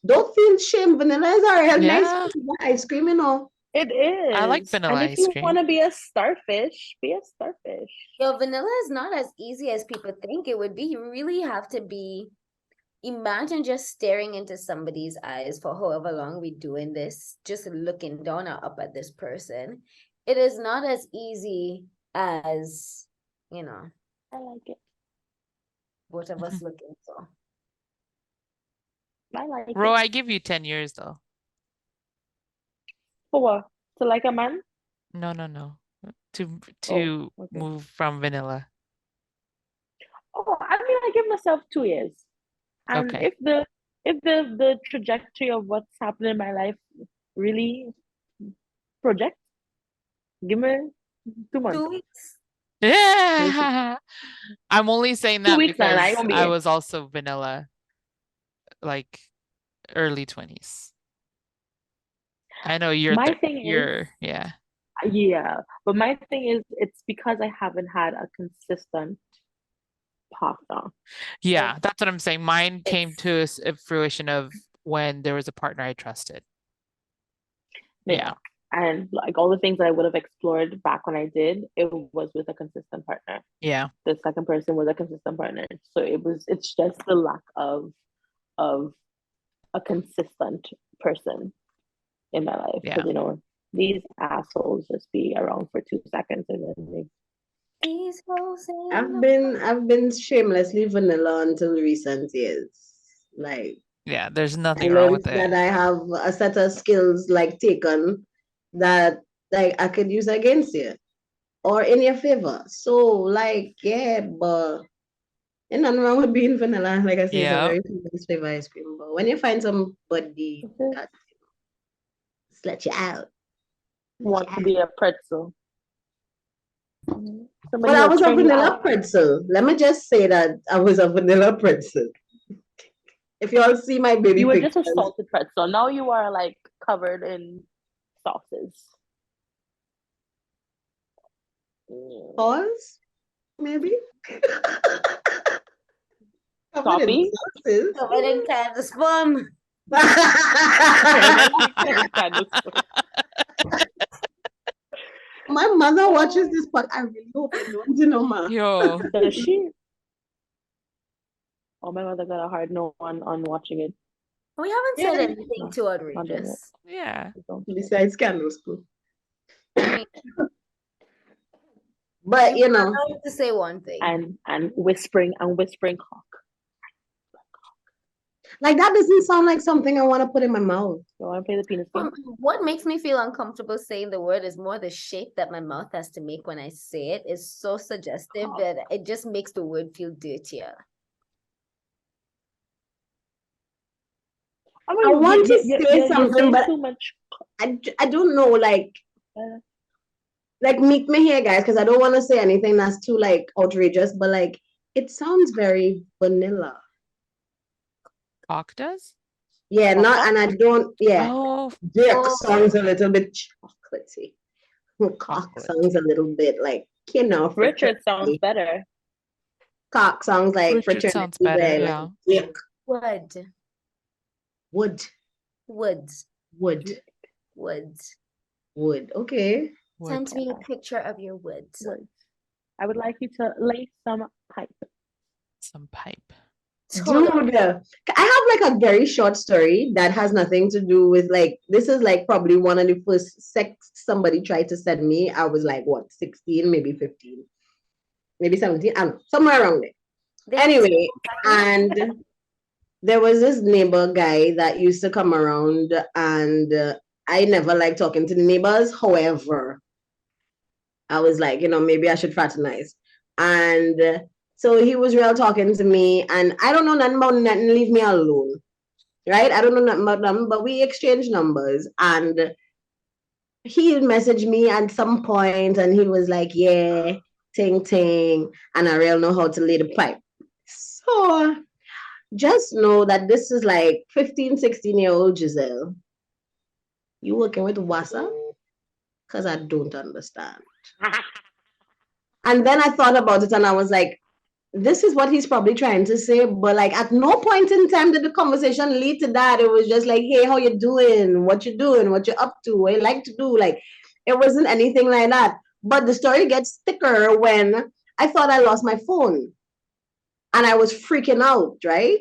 don't feel shame. Vanilla is a real nice Yeah, ice cream, you know. It I like is. vanilla And if ice you want cream. to be a starfish, be a starfish. Yo, vanilla is not as easy as people think it would be. You really have to be. Imagine just staring into somebody's eyes for however long we're doing this, just looking down or up at this person. It is not as easy as, you know, I like it. both of us looking for. I like Bro, it. I give you 10 years though. For what? To like a man? No, no, no. To Oh, okay. move from vanilla. Oh, I mean, I give myself 2 years. And Okay. if the trajectory of what's happening in my life really project, give me 2 months. 2 weeks. Yeah. I'm only saying 2 that weeks and I because won't be I it. was also vanilla, like early 20s. I know My thing is, yeah. yeah, but my thing is, it's because I haven't had a consistent partner. Yeah, that's what I'm saying. Mine came It's to a fruition of when there was a partner I trusted. Yeah. And like all the things that I would have explored back when I did, it was with a consistent partner. Yeah. The second person was a consistent partner. So it's just the lack of a consistent person in my life. Yeah. Because these assholes just be around for 2 seconds and then they these hoes I've been shamelessly vanilla until recent years. Like Yeah, there's I nothing wrong learned with it. that I have a set of skills like taken that like I could use against you or in your favor. So like yeah, but ain't nothing wrong with being vanilla. Like I say, it's a Yeah. very famous flavor ice cream. But when you find somebody that just let you out, want to be a pretzel. but I was a vanilla pretzel. Let me just say that I was a vanilla pretzel. If you all see my baby You were pictures, just a salted pretzel. Now you are like covered in sauces. pause, maybe. Covered in Coffee? sauces. covered in cans of spum. My mother watches this, but I really hope you don't, ma. Yo. Does she? Oh, my mother got a hard no on watching it. We haven't said Yeah. anything No, too not doing it. outrageous. Yeah. Besides candle school. I mean, But you have to say one thing. And whispering cock. like that doesn't sound like something I want to put in my mouth. You want to play the penis game? What makes me feel uncomfortable saying the word is more the shape that my mouth has to make when I say it is so suggestive that it just makes the word feel dirtier. I want to say something, but too much. I don't know, like meet me here, guys, because I don't want to say anything that's too like outrageous, but like it sounds very vanilla. Cock does? Yeah, not, and I don't, yeah. Oh, Dick sounds a little bit chocolatey. Cock chocolate. sounds a little bit like, Richard sounds better. Cock sounds like Richard fraternity. sounds better, Like, yeah. dick. Wood. Wood. Woods. Wood. Woods. Wood. Okay. Send me a picture of your woods. Woods. I would like you to lay some pipe. Some pipe. Dude, I have like a very short story that has nothing to do with like, this is like probably one of the first sex somebody tried to send me. I was like, what, 16, maybe 15, maybe 17, I don't know, somewhere around there. Anyway, and there was this neighbor guy that used to come around, and I never liked talking to the neighbors. However, I was like, maybe I should fraternize. And so he was real talking to me, and I don't know nothing about nothing, leave me alone. Right? I don't know nothing about them, but we exchanged numbers, and he messaged me at some point, and he was like, yeah, ting ting, and I real know how to lay the pipe. So just know that this is like 15, 16-year-old Giselle. You working with WhatsApp? Because I don't understand. And then I thought about it, and I was like, this is what he's probably trying to say, but like at no point in time did the conversation lead to that. It was just like, hey, how you doing? What you doing? What you up to? What you like to do? Like, it wasn't anything like that. But the story gets thicker when I thought I lost my phone and I was freaking out, right?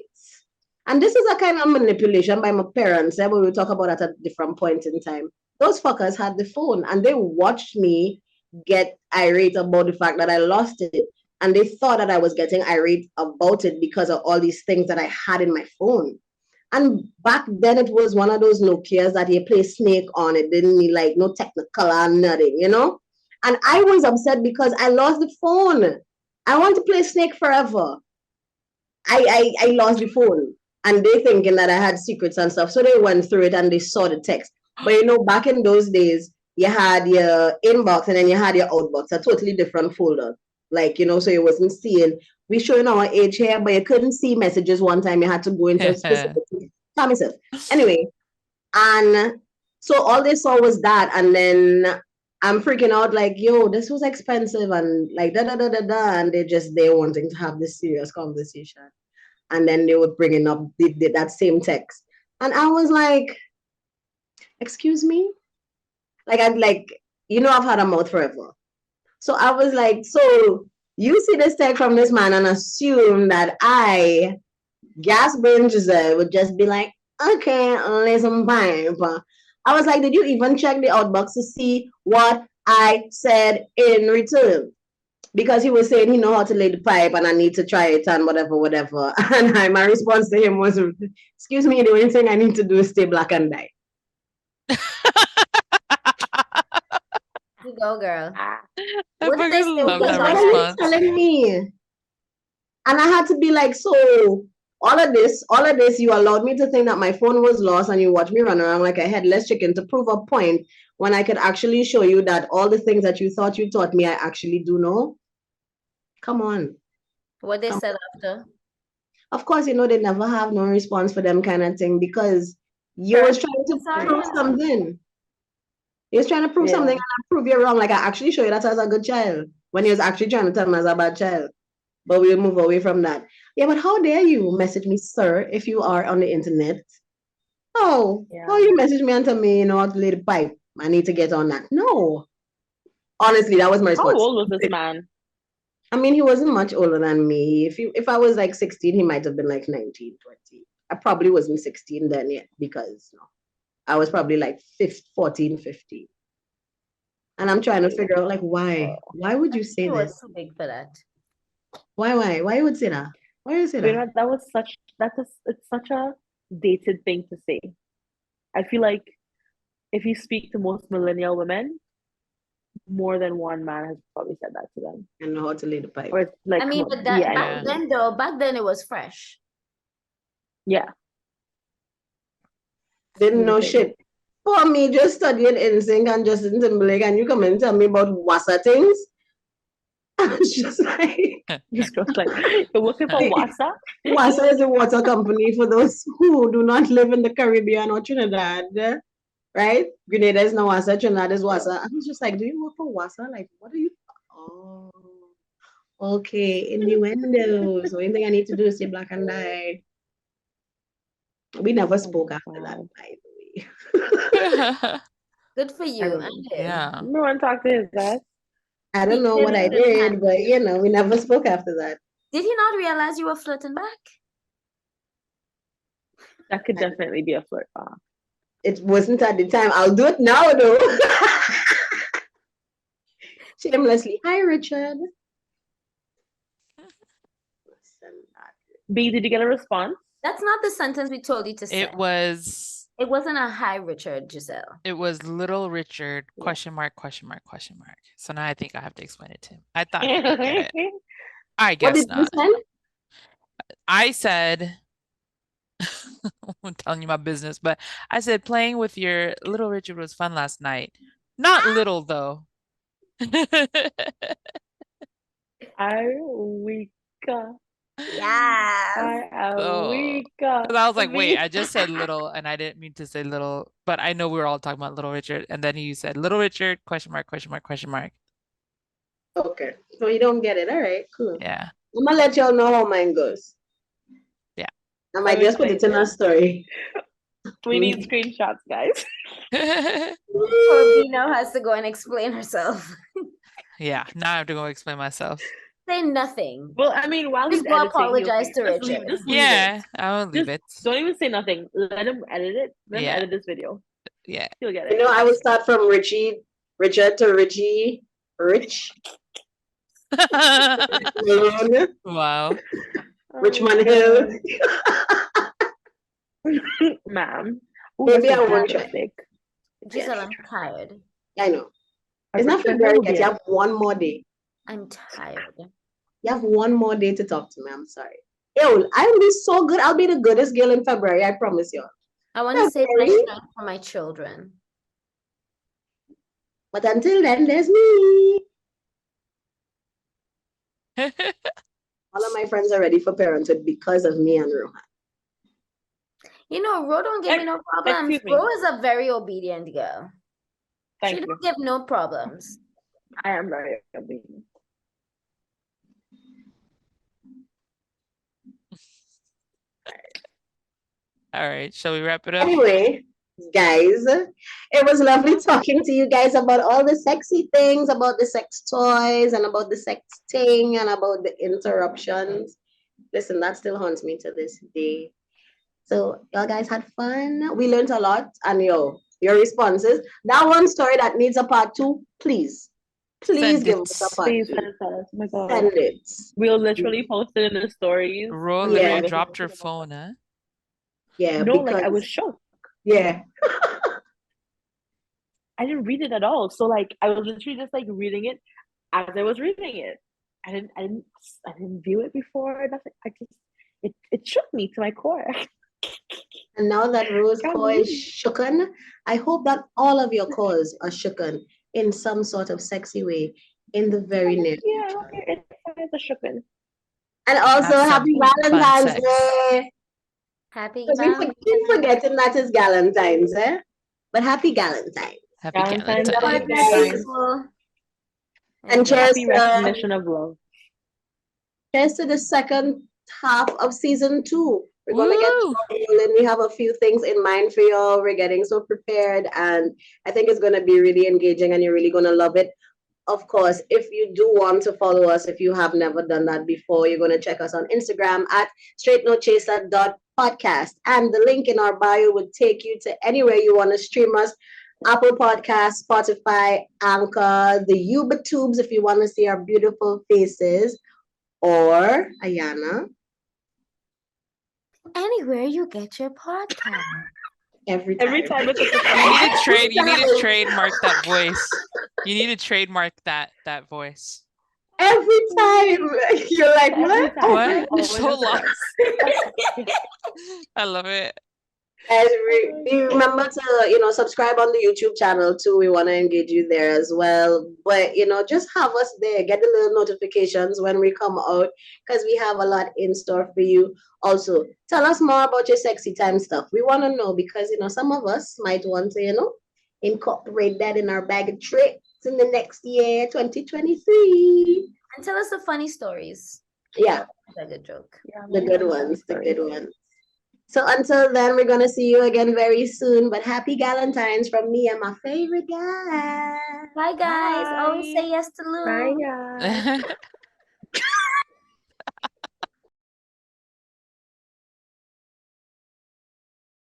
And this is a kind of manipulation by my parents. We will talk about that at a different point in time. Those fuckers had the phone and they watched me get irate about the fact that I lost it. And they thought that I was getting irate about it because of all these things that I had in my phone. And back then it was one of those Nokias that you play Snake on. It didn't need like no technical or nothing, you know? And I was upset because I lost the phone. I want to play Snake forever. I lost the phone. And they thinking that I had secrets and stuff. So they went through it and they saw the text. But you know, back in those days, you had your inbox and then you had your outbox, a totally different folder. Like, you know, so you wasn't seeing, we showing our age here, but you couldn't see messages one time. You had to go into a specific time myself. Anyway, and so all they saw was that, and then I'm freaking out, like, yo, this was expensive, and like da da da da da, and they wanting to have this serious conversation. And then they would bring it up that same text. And I was like, excuse me? Like, I'd like, you know, I've had a mouth forever. So I was like, so you see this text from this man and assume that I, gas brain Giselle, would just be like, okay, listen, pipe. I was like, did you even check the outbox to see what I said in return? Because he was saying he know how to lay the pipe and I need to try it and whatever. And my response to him was, excuse me, the only thing I need to do is stay black and die. You go, girl. I What did they fucking say? love What that What was are you response. telling me? And I had to be like, so all of this, you allowed me to think that my phone was lost and you watched me run around like a headless chicken to prove a point when I could actually show you that all the things that you thought you taught me, I actually do know. Come on. what they said after? Of course, you know, they never have no response for them kind of thing because you was trying to Sorry. prove something. You was trying to prove something and I prove you wrong. Like I actually show you that as a good child when he was actually trying to tell me as a bad child. But we'll move away from that. Yeah, but how dare you message me, sir, if you are on the internet? Oh, how you message me and tell me, you know, how to lay the pipe? I need to get on that. No. Honestly, that was my How response. old was this man? I mean, he wasn't much older than me. If I was like 16, he might have been like 19, 20. I probably wasn't 16 then yet because no, I was probably like 14, 15. And I'm trying to figure out like why? Why would you say He this? was too big for that. Why? Why you would say that? Why you say You that? know, it's such a dated thing to say. I feel like if you speak to most millennial women, more than one man has probably said that to them. I know how to lay the pipe. Or it's like, I mean, come but on. that Yeah, back then though, back then it was fresh. yeah. Didn't know Okay. shit. For me, just studying NSYNC and Justin Timberlake, and you come and tell me about WASA things. I was just like, This girl's like, you're working for WASA? WASA is a water company for those who do not live in the Caribbean or Trinidad, right? Grenada is not WASA, Trinidad is WASA. I was just like, do you work for WASA? Like, what are you? Oh, okay, innuendos. The only thing I need to do is say black and die. We never spoke after that, by the way. Good for you. don't And know. him. Yeah. No one talked to his dad. I don't know what I did, but you know, we never spoke after that. Did he not realize you were flirting back? That could definitely be a flirt. It wasn't at the time. I'll do it now, though. Shamelessly. Hi, Richard. B, did you get a response? That's not the sentence we told you to say. It was wasn't a hi, Richard, Giselle. it was little Richard Yeah. question mark. So now I think I have to explain it to him. I thought he would get it. I What guess did you not. say? I said I'm telling you my business, but I said playing with your little Richard was fun last night. Not little though. I weak. Yes. I am Oh. weak. Because I was like, wait, I just said little and I didn't mean to say little, but I know we were all talking about little Richard. And then he said little Richard, question mark. Okay. So you don't get it. All right, cool. Yeah. I'm gonna let y'all know how mine goes. Yeah. I might I'm just put it in a excited. story. We need screenshots, guys. Or B now has to go and explain herself. Yeah, now I have to go explain myself. Say nothing. Well, I mean, while Just he's go editing, apologize to just leave, Richard. just leave Yeah, it. I will leave Just it. don't even say nothing. Let him edit it. Let him Yeah. edit this video. Yeah. He'll get You it. know, I would start from Richard to Richie, Rich, Malone, Wow. Richmond Hill. Ma'am. Ooh, Maybe that's I a won't good try. steak. Giselle, I'm tired. I know. A It's not Richmond February Hill will yet. be You it. have one more day. I'm tired. You have one more day to talk to me. I'm sorry. Yo, I'll be so good. I'll be the goodest girl in February. I promise you. I want to save my February. strength for my children. But until then, there's me. All of my friends are ready for parenthood because of me and Rohan. You know, Ro don't give me no problems. Excuse me. Ro is a very obedient girl. Thank She you. don't give no problems. I am very obedient. All right, shall we wrap it up? Anyway, guys, it was lovely talking to you guys about all the sexy things, about the sex toys, and about the sexting, and about the interruptions. Listen, that still haunts me to this day. So, y'all guys had fun. We learned a lot, and your responses. That one story that needs a part 2, please, Send give it. us a part Please 2. send us. Oh my god. Send it. We'll literally post it in the stories. Ro when literally we're dropped her talking about phone, it. huh? Yeah, No, like I because was shocked. yeah, I didn't read it at all. So like I was literally just like reading it as I was reading it. I didn't view it before. Nothing. It shook me to my core. and now that Rose Can't core is believe. shooken, I hope that all of your cores are shooken in some sort of sexy way in the very near Yeah, future. it's a shooken. And also, Have happy some fun Valentine's sex. Day. Happy Because we keep forgetting that it's Galentine's, eh? But happy Galentine. Happy Valentine's Galentine. Day. Day. And cheers Happy to, recognition of love. cheers to the second half of season 2. We're gonna get Woo! rolling. We have a few things in mind for y'all. We're getting so prepared, and I think it's gonna be really engaging, and you're really gonna love it. Of course, if you do want to follow us, if you have never done that before, you're gonna check us on Instagram at straightnochaser.podcast, and the link in our bio would take you to anywhere you want to stream us. Apple Podcasts, Spotify, Anchor, the YouTubes if you want to see our beautiful faces, or Ayana. Anywhere you get your podcast. Every time. Every time it's a You need to Every you need to time. trademark that voice. You need to trademark that voice. Every time. You're like, every what? time. What? It's You're always so a surprise. lost. I love it. Guys, remember to subscribe on the YouTube channel too. We want to engage you there as well. But just have us there. Get the little notifications when we come out because we have a lot in store for you. Also, tell us more about your sexy time stuff. We want to know because some of us might want to incorporate that in our bag of tricks in the next year, 2023. And tell us the funny stories. Yeah, That's a good joke. Yeah, the good ones, the good ones. So until then, we're going to see you again very soon. But happy Galentine's from me and my favorite guy. Bye, guys. Always say yes to Lou. Bye, guys.